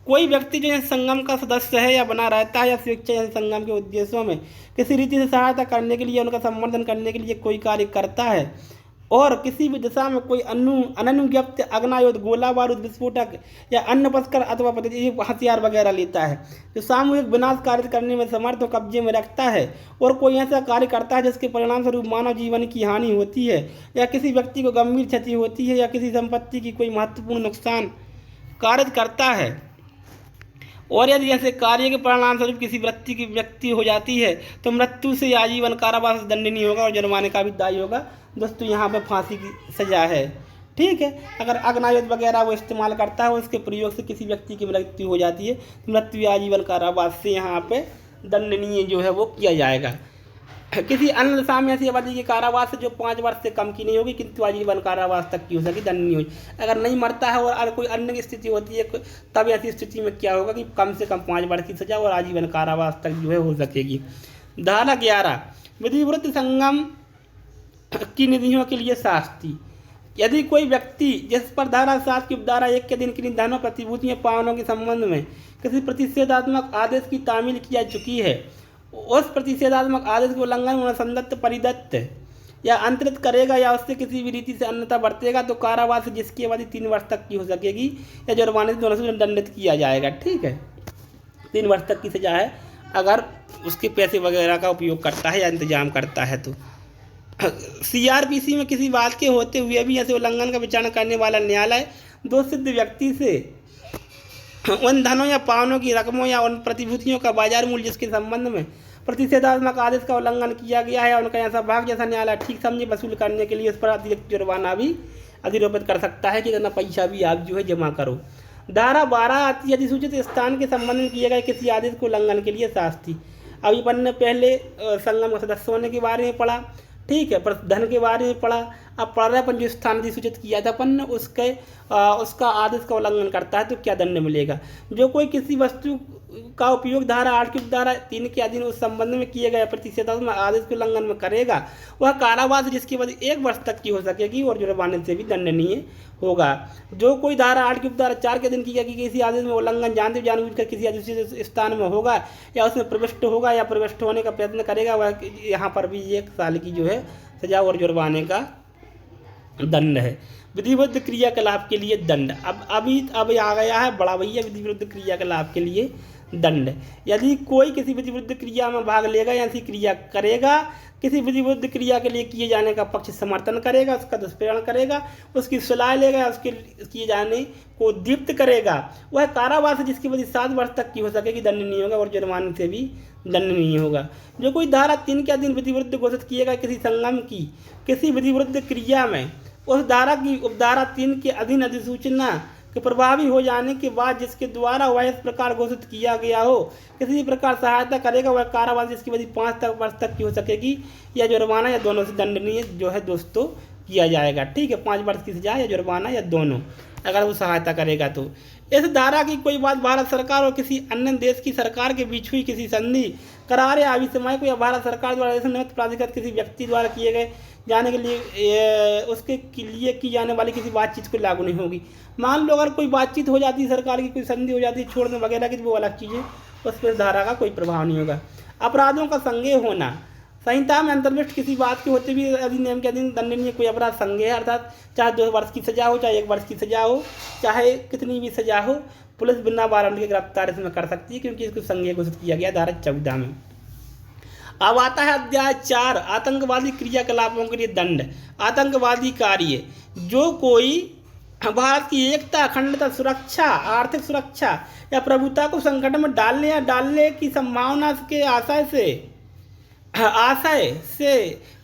कोई व्यक्ति जो संगम का सदस्य है या बना रहता है या स्वेच्छा संगम के उद्देश्यों में किसी रीति से सहायता करने के लिए उनका संवर्धन करने के लिए कोई कार्य करता है और किसी भी दिशा में कोई अननुज्ञप्त अग्नायुध, गोला बारूद, विस्फोटक या अन्य पथकर अथवा प्रतिजीव हथियार वगैरह लेता है, जो सामूहिक विनाश कार्य करने में समर्थ और कब्जे में रखता है, और कोई ऐसा कार्य करता है जिसके परिणाम स्वरूप मानव जीवन की हानि होती है या किसी व्यक्ति को गंभीर क्षति होती है या किसी संपत्ति की कोई महत्वपूर्ण नुकसान कार्य करता है, और यदि ऐसे कार्य के परिणाम स्वरूप किसी व्यक्ति की मृत्यु हो जाती है तो मृत्यु से आजीवन कारावास दंडनीय होगा और जुर्माने का भी दायी होगा। दोस्तों यहाँ पे फांसी की सज़ा है। ठीक है, अगर अग्नायुध वगैरह वो इस्तेमाल करता है, उसके प्रयोग से किसी व्यक्ति की मृत्यु हो जाती है तो मृत्यु आजीवन कारावास से यहाँ पे दंडनीय जो है वो किया जाएगा। किसी अन्य दशा में ऐसी अवधि के कारावास से जो 5 वर्ष से कम की नहीं होगी किंतु आजीवन कारावास तक की हो सके दंडनीय होगी। अगर नहीं मरता है और अगर कोई अन्य स्थिति होती है तब ऐसी स्थिति में क्या होगा कि कम से कम 5 वर्ष की सजा और आजीवन कारावास तक जो है हो सकेगी। धारा 11 विधिवृत्त संगम की निधियों के लिए शास्ति। यदि कोई व्यक्ति जिस पर धारा 7 की उपधारा 1 के अधीन किन्हीं धनों, प्रतिभूतियों, पावनों के संबंध में किसी प्रतिषेधात्मक आदेश की तामील की जा चुकी है, उस प्रतिषेधात्मक आदेश के उल्लंघन में संदत्त, परिदत्त या अंतरित करेगा या उससे किसी भी रीति से अन्यथा बरतेगा तो कारावास जिसकी अवधि 3 वर्ष तक की हो सकेगी या जुर्माने से दोनों से दंडित किया जाएगा। ठीक है, 3 वर्ष तक की सजा है अगर उसके पैसे वगैरह का उपयोग करता है या इंतजाम करता है तो। CRPC में किसी बात के होते हुए भी ऐसे उल्लंघन का विचारण करने वाला न्यायालय 2 सिद्ध व्यक्ति से उन धनों या पावनों की रकमों या उन प्रतिभूतियों का बाजार मूल्य जिसके संबंध में प्रतिषेधात्मक आदेश का उल्लंघन किया गया है उनका ऐसा भाग जैसा न्यायालय ठीक समझे वसूल करने के लिए उस पर अतिरिक्त जुर्माना भी अधिरोपित कर सकता है कि इतना पैसा भी आप जो है जमा करो। धारा 12 आती है अधिसूचित स्थान के संबंध में किए गए किसी आदेश को उल्लंघन के लिए शास्ति। अभी अपन ने पहले संगम का सदस्य होने के बारे में पढ़ा, ठीक है, पर धन के बारे में पढ़ा। अब पढ़ रहे अपन जो स्थान अधिसूचित किया था अपन ने उसका आदेश का उल्लंघन करता है तो क्या दंड मिलेगा। जो कोई किसी वस्तु का उपयोग धारा 8 की धारा 3 के अधीन उस संबंध में किए गए प्रतिषेधात्मक आदेश के उल्लंघन में करेगा वह कारावास जिसकी अवधि 1 वर्ष तक की हो सकेगी और जुर्माने से भी दंडनीय होगा। जो कोई धारा 8 की धारा 4 के अधीन किया कि किसी आदेश में उल्लंघन जानते जानबूझकर किसी अधिसूचित स्थान में होगा या उसमें प्रविष्ट होगा या प्रविष्ट होने का प्रयत्न करेगा वह यहाँ पर भी 1 साल की जो है सजा और जुर्माने का दंड है। विधिवृद्ध क्रियाकलाप के लिए दंड। अब आ गया है बड़ा भैया विधिवृद्ध क्रियाकलाप के लिए दंड। यदि कोई किसी विधिवृद्ध क्रिया में भाग लेगा या ऐसी क्रिया करेगा, किसी विधिवृद्ध क्रिया के लिए किए जाने का पक्ष समर्थन करेगा, उसका दुष्प्रेरण करेगा, उसकी सलाह लेगा या उसके किए जाने को दीप्त करेगा, वह कारावास जिसकी अवधि 7 वर्ष तक की हो सकेगी दंडनीय होगा और जुर्माने से भी दंडनीय होगा। जो कोई धारा 3 के अधीन विधिवृद्ध घोषित किएगा किसी संगम की किसी विधिवृद्ध क्रिया में उस धारा की उपधारा 3 के अधीन अधिसूचना के प्रभावी हो जाने के बाद जिसके द्वारा वह इस प्रकार घोषित किया गया हो किसी प्रकार सहायता करेगा वह कारावास जिसकी अवधि 5 वर्ष तक की हो सकेगी या जुर्माना या दोनों से दंडनीय जो है दोस्तों किया जाएगा। ठीक है, 5 वर्ष की सजा या जुर्माना या दोनों अगर वो सहायता करेगा तो। इस धारा की कोई बात भारत सरकार और किसी अन्य देश की सरकार के बीच हुई किसी संधि करार या अभिसमय को या भारत सरकार द्वारा नियुक्त प्राधिकृत किसी व्यक्ति द्वारा किए गए जाने के लिए उसके लिए की जाने वाली किसी बातचीत को लागू नहीं होगी। मान लो अगर कोई बातचीत हो जाती है, सरकार की कोई संधि हो जाती है छोड़ने वगैरह की, वो अलग चीज़ें, उस पर धारा का कोई प्रभाव नहीं होगा। अपराधों का संज्ञेय होना। संहिता में अंतर्विष्ट किसी बात के होते भी अधिनियम के अधीन दंडनीय कोई अपराध संज्ञेय है, अर्थात चाहे 2 वर्ष की सजा हो, चाहे 1 वर्ष की सजा हो, चाहे कितनी भी सजा हो, पुलिस बिना वारंट के गिरफ्तार इसमें कर सकती है क्योंकि इसको संज्ञेय घोषित किया गया धारा 14 में। अब आता है अध्याय 4 आतंकवादी क्रियाकलापों के लिए दंड। आतंकवादी कार्य। जो कोई भारत की एकता, अखंडता, सुरक्षा, आर्थिक सुरक्षा या प्रभुता को संकट में डालने या डालने की संभावना के आशय से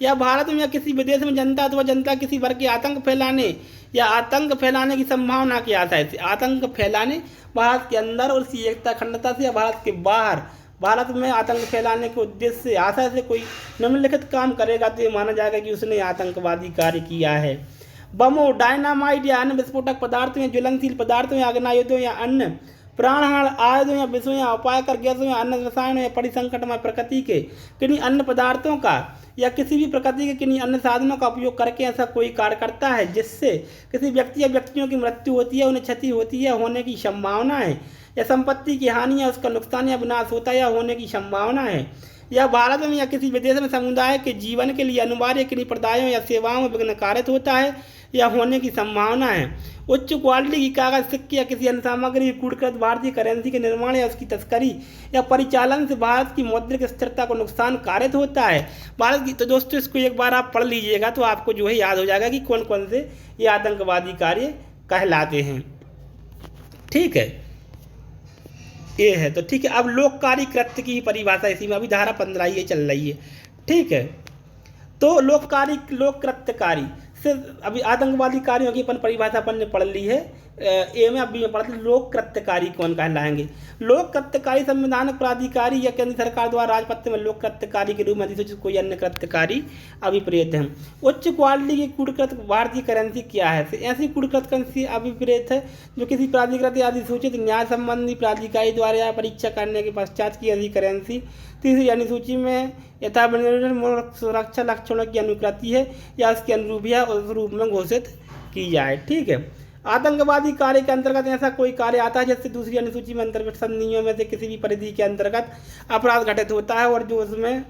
या भारत में या किसी विदेश में जनता अथवा जनता किसी वर्ग के आतंक फैलाने या आतंक फैलाने की संभावना के आशय से, आतंक फैलाने भारत के अंदर और उसकी एकता अखंडता से या भारत के बाहर भारत में आतंक फैलाने के उद्देश्य से आशय से कोई निम्नलिखित काम करेगा तो ये माना जाएगा कि उसने आतंकवादी कार्य किया है। बमों, डायनामाइट या अन्य विस्फोटक पदार्थों या ज्वलनशील पदार्थों या अग्नायुधों या अन्य प्राणहार आयुधों या विषयों या अपायकर गैसों या अन्य रसायनों या परिसंकटमय प्रकृति के किन्हीं अन्य पदार्थों का या किसी भी प्रकृति के किन्हीं अन्य साधनों का उपयोग करके ऐसा कोई कार्य करता है जिससे किसी व्यक्ति या व्यक्तियों की मृत्यु होती है, उन्हें क्षति होती है, होने की संभावना है, या संपत्ति की हानि या उसका नुकसान या विनाश होता है या होने की संभावना है, या भारत में या किसी विदेश में समुदाय के जीवन के लिए अनिवार्य किन्हीं प्रदायों या सेवाओं में विघ्न कारित होता है या होने की संभावना है। उच्च क्वालिटी की कागज, सिक्के या किसी अन्य सामग्री की कूटकृत भारतीय करेंसी के निर्माण या उसकी तस्करी या परिचालन से भारत की मौद्रिक स्थिरता को नुकसान कारित होता है। भारत की, तो दोस्तों इसको एक बार आप पढ़ लीजिएगा तो आपको जो है याद हो जाएगा कि कौन कौन से ये आतंकवादी कार्य कहलाते हैं। ठीक है, ये है। तो ठीक है, अब लोककारी कृत्य की परिभाषा इसी में अभी धारा 15 ये चल रही है। ठीक है, तो लोककारी, लोक कृत्यकारी से अभी आतंकवादी कार्यों की अपन परिभाषा अपन ने पढ़ ली है। ए में अभी में पढ़ते लोक कृत्यकारी कौन कहलाएंगे। लोक कृत्यकारी संवैधानिक प्राधिकारी या केंद्र सरकार द्वारा राजपत्र में लोक कृत्यकारी के रूप में अधिसूचित कोई अन्य कृत्यकारी अभिप्रेत है। उच्च क्वालिटी की कूटकृत भारतीय करेंसी क्या है? ऐसी कूटकृत करेंसी अभिप्रेत है जो किसी प्राधिकृत या अधिसूचित न्याय संबंधी प्राधिकारी द्वारा या परीक्षा करने के पश्चात की अधिक करेंसी तीसरी अनुसूची में यथा सुरक्षा लक्षणों की अनुकृति है या उसके अनुरूप या उस रूप में घोषित की जाए। ठीक है, आतंकवादी कार्य के अंतर्गत ऐसा कोई कार्य आता है जिससे दूसरी अनुसूची में अंतर्गत संधियों में से किसी भी परिधि के अंतर्गत अपराध घटित होता है और जो उसमें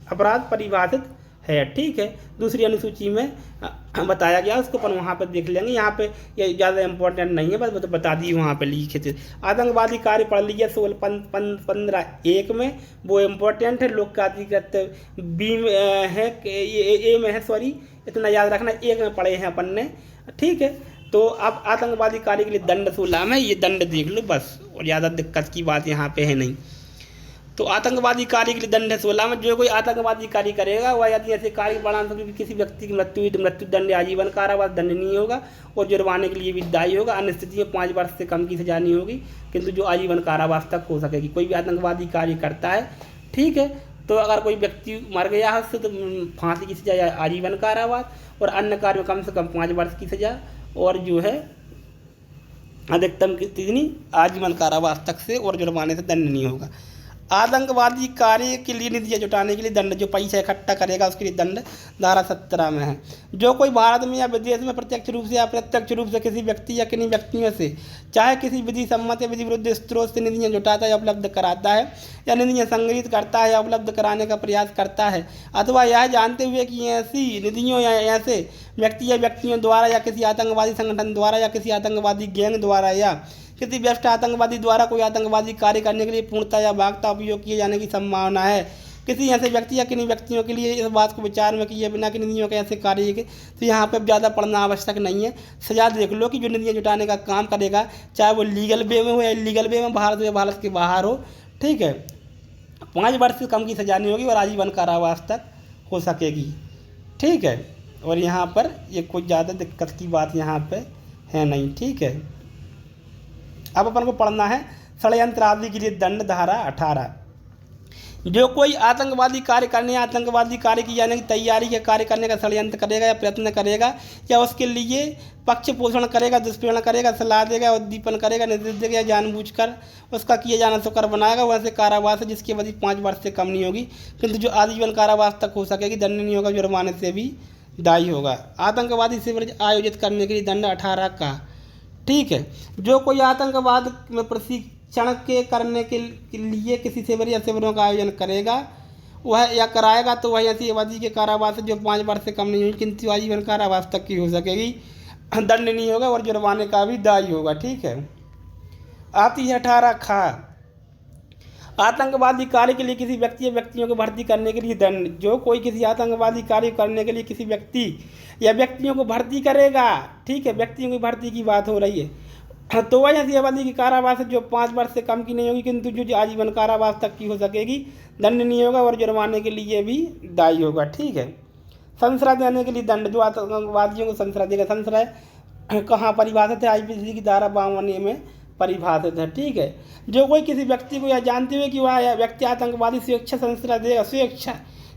अपराध परिभाषित है। ठीक है, दूसरी अनुसूची में बताया गया, उसको अपन वहाँ पर देख लेंगे। यहाँ पे ये ज़्यादा इंपॉर्टेंट नहीं है, बस बता दी वहाँ पे लिखे थे। आतंकवादी कार्य पढ़ लीजिए 16-15-1 में, वो इम्पोर्टेंट है। लोक अधिकृत बी में है, ए में है, सॉरी इतना याद रखना, एक में पढ़े हैं अपन ने। ठीक है, तो अब आतंकवादी कार्य के लिए दंड 16 में, ये दंड देख लो बस, और ज़्यादा दिक्कत की बात यहाँ पे है नहीं। तो आतंकवादी कार्य के लिए दंड है 16 में। जो कोई आतंकवादी कार्य करेगा वह यदि ऐसे कार्य के परिणामस्वरूप किसी व्यक्ति की मृत्यु हुई तो मृत्यु दंड आजीवन कारावास दंडनीय होगा और जुर्माने के लिए भी दायी होगा। अन्य स्थिति में 5 वर्ष से कम की सजा नहीं होगी, किंतु जो आजीवन कारावास तक हो सकेगी। कोई भी आतंकवादी कार्य करता है, ठीक है, तो अगर कोई व्यक्ति मर गया है उससे तो फांसी की सजा या आजीवन कारावास, और अन्य कार्य में कम से कम 5 वर्ष की सजा, और जो है अधिकतम कितनी आजीवन कारावास तक से, और जुर्माने से दंड नहीं होगा। आतंकवादी कार्य के लिए निधियाँ जुटाने के लिए दंड, जो पैसा इकट्ठा करेगा उसके लिए दंड धारा 17 में है। जो कोई भारत में या विदेश में प्रत्यक्ष रूप से या अप्रत्यक्ष रूप से किसी व्यक्ति या किन्हीं व्यक्तियों से चाहे किसी विधि सम्मत या विधि विरुद्ध स्रोत से निधियाँ जुटाता है या उपलब्ध कराता है या निधियाँ संग्रहित करता है या उपलब्ध कराने का प्रयास करता है, अथवा यह जानते हुए कि ऐसी निधियों या ऐसे व्यक्ति या व्यक्तियों द्वारा या किसी आतंकवादी संगठन द्वारा या किसी आतंकवादी गैंग द्वारा या किसी व्यस्त आतंकवादी द्वारा कोई आतंकवादी कार्य करने के लिए पूर्णतः या भागता उपयोग किए जाने की संभावना है, किसी ऐसे व्यक्ति या किन्हीं व्यक्तियों के लिए इस बात को विचार में किए बिना कि निधियों के ऐसे कार्य के, तो यहाँ पे ज़्यादा पढ़ना आवश्यक नहीं है। सजा देख लो कि जो निधियाँ जुटाने का काम करेगा, चाहे वो लीगल वे में हो या इलीगल वे में, भारत या भारत के बाहर हो, ठीक है, 5 वर्ष से कम की सजा नहीं होगी और आजीवन कारावास तक हो सकेगी। ठीक है, और यहाँ पर ये कोई ज़्यादा दिक्कत की बात यहाँ पर है नहीं। ठीक है, अब अपन को पढ़ना है षड्यंत्र आदि के लिए दंड धारा 18। जो कोई आतंकवादी कार्य करने या आतंकवादी कार्य की जाने की तैयारी या कार्य करने का षड्यंत्र करेगा या प्रयत्न करेगा या उसके लिए पक्ष पोषण करेगा, दुष्प्रेरणा करेगा, सलाह देगा, उद्दीपन करेगा, निर्देश देगा या जानबूझकर उसका किए जाना सुकर बनाएगा, वैसे कारावास है जिसकी अवधि 5 वर्ष से कम नहीं होगी, किंतु जो आजीवन कारावास तक हो सकेगी, दंड नहीं होगा, जुर्माने से भी दायी होगा। आतंकवादी शिविर आयोजित करने के लिए दंड 18 का। ठीक है, जो कोई आतंकवाद में प्रशिक्षण के करने के लिए किसी शिविर या शिविरों का आयोजन करेगा वह या कराएगा तो वह ऐसी अवधि के कारावास जो 5 वर्ष से कम नहीं होगी, किंतु आजीवन कारावास तक की हो सकेगी, दंड नहीं होगा और जुर्माने का भी दायी होगा। ठीक है, आती है 18 खा। आतंकवादी कार्य के लिए किसी व्यक्ति या व्यक्तियों को भर्ती करने के लिए दंड। जो कोई किसी आतंकवादी कार्य करने के लिए किसी व्यक्ति या व्यक्तियों को भर्ती करेगा, ठीक है, व्यक्तियों की भर्ती की बात हो रही है, तो वह ऐसी अवधि की कारावास जो 5 वर्ष से कम की नहीं होगी, किंतु जो आजीवन कारावास तक की हो सकेगी, दंड नहीं होगा और जुर्माने के लिए भी दायी होगा। ठीक है, संश्रय देने के लिए दंड। जो आतंकवादियों को संश्रय देगा, संश्रय कहाँ परिभाषित है? IPC की धारा 52 में परिभाषित है। ठीक है, जो कोई किसी व्यक्ति को यह जानते हुए कि वह व्यक्ति आतंकवादी स्वेच्छा संश्रय देगा, स्वेच्छा,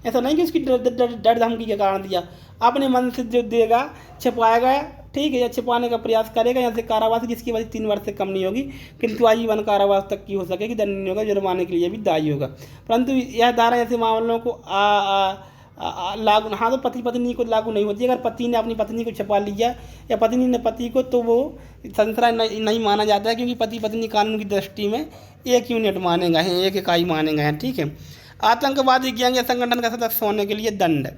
ऐसा नहीं कि उसकी डर धमकी के कारण दिया, अपने मन से जो देगा, छिपाएगा, ठीक है, या छिपाने का प्रयास करेगा, यहाँ से कारावास जिसकी वजह 3 वर्ष से कम नहीं होगी, किंतु आजीवन कारावास तक की हो सकेगी, दंड नहीं होगा, जुर्माने के लिए भी दायी होगा। परंतु यह धारा ऐसे मामलों को लागू, हाँ, तो पति पत्नी को लागू नहीं होती। अगर पति ने अपनी पत्नी को छिपा लिया या पत्नी ने पति को, तो वो संश्रय नहीं माना जाता है, क्योंकि पति पत्नी कानून की दृष्टि में एक यूनिट माने गए हैं, एक इकाई माने गए हैं। ठीक है, आतंकवादी गैंग या संगठन का सदस्य होने के लिए दंड।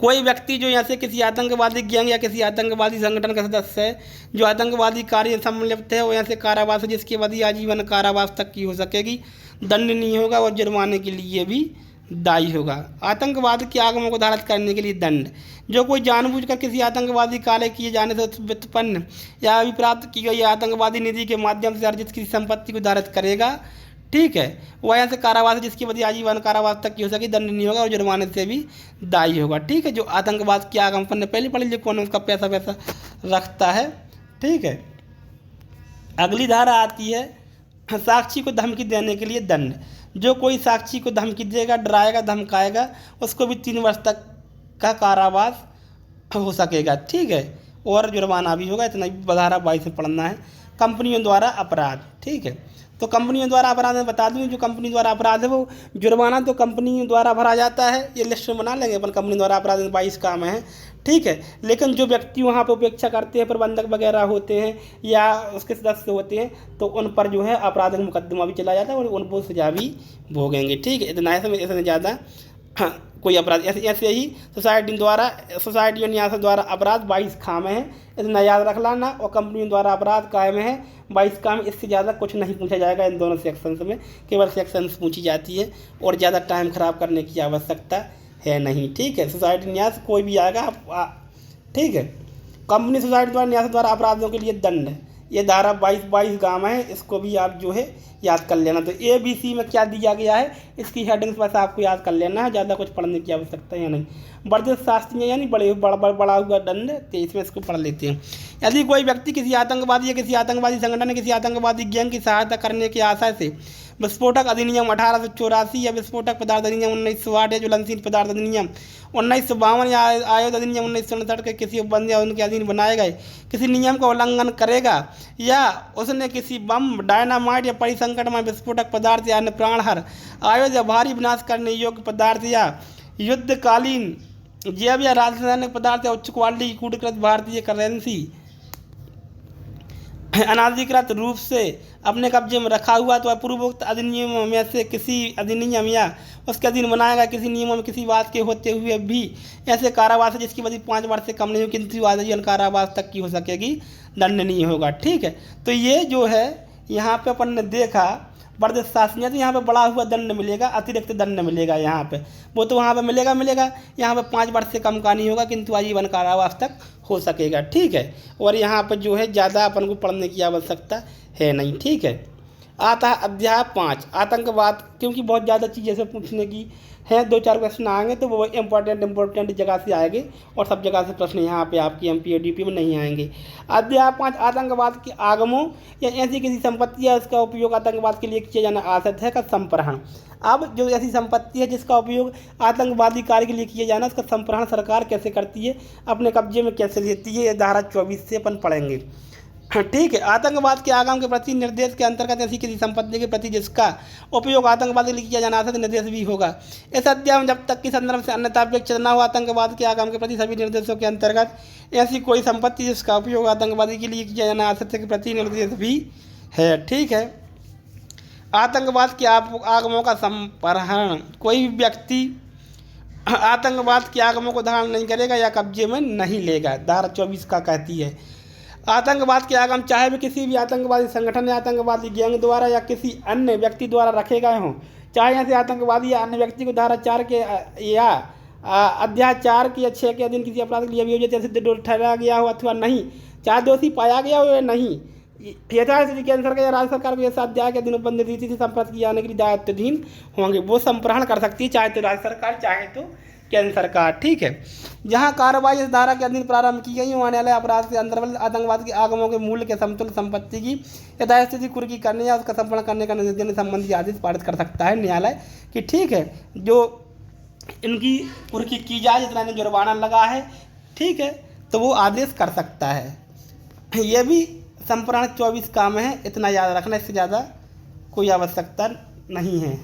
कोई व्यक्ति जो यहाँ से किसी आतंकवादी गैंग या किसी आतंकवादी संगठन का सदस्य है, जो आतंकवादी कार्य में सम्मिलित है, वो यहाँ से कारावास है जिसकी अवधि आजीवन कारावास तक की हो सकेगी, दंडनीय होगा और जुर्माने के लिए भी दायी होगा। आतंकवाद के आगमन को धारित करने के लिए दंड। जो कोई जानबूझकर किसी आतंकवादी कार्य किए जाने से उत्पन्न या अभी प्राप्त की गई आतंकवादी निधि के माध्यम से अर्जित किसी संपत्ति को धारित करेगा, ठीक है, वह यहाँ से कारावास है जिसकी अवधि आजीवन कारावास तक की हो सके, दंडनीय होगा और जुर्माने से भी दायी होगा। ठीक है, जो आतंकवाद के आगमन ने पहले पढ़ लीजिए कौन उसका पैसा वैसा रखता है। ठीक है, अगली धारा आती है साक्षी को धमकी देने के लिए दंड। जो कोई साक्षी को धमकी देगा, डराएगा, धमकाएगा, उसको भी 3 वर्ष तक का कारावास हो सकेगा। ठीक है, और जुर्माना भी होगा। इतना धारा 22 में पढ़ना है। कंपनियों द्वारा अपराध। ठीक है, तो कंपनियों द्वारा अपराध में बता दूं, जो कंपनी द्वारा अपराध है वो जुर्माना तो कंपनी द्वारा भरा जाता है, ये लिस्ट में बना लेंगे अपन। कंपनी द्वारा अपराध में 22 काम है। ठीक है, लेकिन जो व्यक्ति वहाँ पर उपेक्षा करते हैं, प्रबंधक वगैरह होते हैं या उसके सदस्य होते हैं, तो उन पर जो है आपराधिक मुकदमा भी चला जाता है और उनको सजा भी भोगेंगे। ठीक है, इतना है, इसमें ज़्यादा कोई अपराध ऐसे ही सोसाइटी और न्यास द्वारा अपराध 22 काम है, इतना याद रख लाना। और कंपनियों द्वारा अपराध कायम है 22 काम। इससे ज़्यादा कुछ नहीं पूछा जाएगा इन दोनों सेक्शंस में, केवल सेक्शंस पूछी जाती है और ज़्यादा टाइम खराब करने की आवश्यकता है नहीं। ठीक है, सोसाइटी न्यास कोई भी आएगा ठीक है, कंपनी सोसाइटी द्वारा न्यास द्वारा अपराधों के लिए दंड, ये धारा 22 काम है, इसको भी आप जो है याद कर लेना। तो ABC में क्या दिया गया है, इसकी हेडिंग्स बस आपको याद कर लेना है, ज़्यादा कुछ पढ़ने की आवश्यकता है नहीं। वर्जित शास्त्रीय यानी बड़ा हुआ दंड, तो इसमें इसको पढ़ लेते हैं। यदि कोई व्यक्ति किसी आतंकवादी या किसी आतंकवादी संगठन, किसी आतंकवादी गैंग की सहायता करने के आशय से विस्फोटक अधिनियम 1884 या विस्फोटक पदार्थ अधिनियम 1908 या ज्वलनशील पदार्थ अधिनियम 1952 या आयुध अधिनियम 1959 के किसी उपबंध या उनके अधीन बनाए गए किसी नियम का उल्लंघन करेगा, या उसने किसी बम, डायनामाइट या परिसंकटमय विस्फोटक पदार्थ या अन्य प्राणहर आयुध या भारी विनाश करने योग्य पदार्थ या युद्धकालीन जैव या रासायनिक पदार्थ या उच्च क्वालिटी कूटकृत भारतीय करेंसी अनाधिकृत रूप से अपने कब्जे में रखा हुआ, तो पूर्वोक्त अधिनियमों में से किसी अधिनियम या उसके अधीन बनाया गया किसी नियमों में किसी बात के होते हुए भी ऐसे कारावास है जिसकी अवधि 5 वर्ष से कम नहीं हो, किंतु आजीवन कारावास तक की हो सकेगी, दंडनीय होगा। ठीक है, तो ये जो है यहाँ पे अपन ने देखा वर्जित शास्त्रीय, तो यहाँ पे बड़ा हुआ दंड मिलेगा, अतिरिक्त दंड मिलेगा यहाँ पे, वो तो वहाँ पे मिलेगा। यहाँ पे 5 वर्ष से कम का नहीं होगा, किंतु आजीवन कारावास तक हो सकेगा। ठीक है, और यहाँ पर जो है ज़्यादा अपन को पढ़ने की आवश्यकता है नहीं। ठीक है, आता है अध्याय 5 आतंकवाद, क्योंकि बहुत ज़्यादा चीज़ें से पूछने की हैं, 2-4 क्वेश्चन आएंगे तो वो इम्पोर्टेंट जगह से आएंगे और सब जगह से प्रश्न यहाँ पे आपकी MP और DP में नहीं आएंगे। अध्याय 5 आतंकवाद के आगमों या ऐसी किसी संपत्ति या उसका उपयोग आतंकवाद के लिए किया जाना आवश्यक है का संप्रहण। अब जो ऐसी संपत्ति है जिसका उपयोग आतंकवादी कार्य के लिए किया जाना, उसका संप्रहण सरकार कैसे करती है, अपने कब्जे में कैसे लेती है, ये धारा 24 से अपन पढ़ेंगे। ठीक है, आतंकवाद के आगमन के प्रति निर्देश के अंतर्गत ऐसी किसी संपत्ति के प्रति जिसका उपयोग आतंकवाद के लिए किया जाना आवश्यक निर्देश भी होगा। इस अध्याय में जब तक कि संदर्भ से अन्यथा अपेक्षित न हो, आतंकवाद के आगमन के प्रति सभी निर्देशों के अंतर्गत ऐसी कोई संपत्ति जिसका उपयोग आतंकवादी के लिए किया जाना आवश्यक के प्रति निर्देश भी है। ठीक है, आतंकवाद के आगमों का संप्रहण। कोई भी व्यक्ति आतंकवाद के आगमों को धारण नहीं करेगा या कब्जे में नहीं लेगा, धारा 24 का कहती है। आतंकवाद के आगम चाहे भी किसी भी आतंकवादी संगठन या आतंकवादी गैंग द्वारा या किसी अन्य व्यक्ति द्वारा रखे गए हों, चाहे ऐसे आतंकवादी या अन्य व्यक्ति को धारा 4 के या अध्याय 4 के या 6 के अधीन किसी अपराध के लिए अभियोजित या सिद्ध ठहराया गया हो अथवा नहीं, चाहे दोषी पाया गया हो या नहीं, यथास्थिति केंद्र सरकार या राज्य सरकार को इस अध्याय के अधीन उपबंधित रीति से संपर्क किए जाने के लिए दायित्वाधीन होंगे, वो संप्रहण कर सकती है, चाहे तो राज्य सरकार चाहे तो केंद्र सरकार। ठीक है, जहां कार्रवाई इस धारा के अधीन प्रारंभ की गई हो, न्यायालय अपराध के अंतर्गत आतंकवाद के आगमों के मूल्य के समतुल्य संपत्ति की यथास्थिति कुर्की करने या उसका संपन्न करने का निर्देश देने संबंधी आदेश पारित कर सकता है न्यायालय कि ठीक है, जो इनकी कुर्की की जाए, जितना इन्हें जुर्माना लगा है, ठीक है, तो वो आदेश कर सकता है। ये भी संप्रहण 24 काम है, इतना याद रखना, इससे ज़्यादा कोई आवश्यकता नहीं है।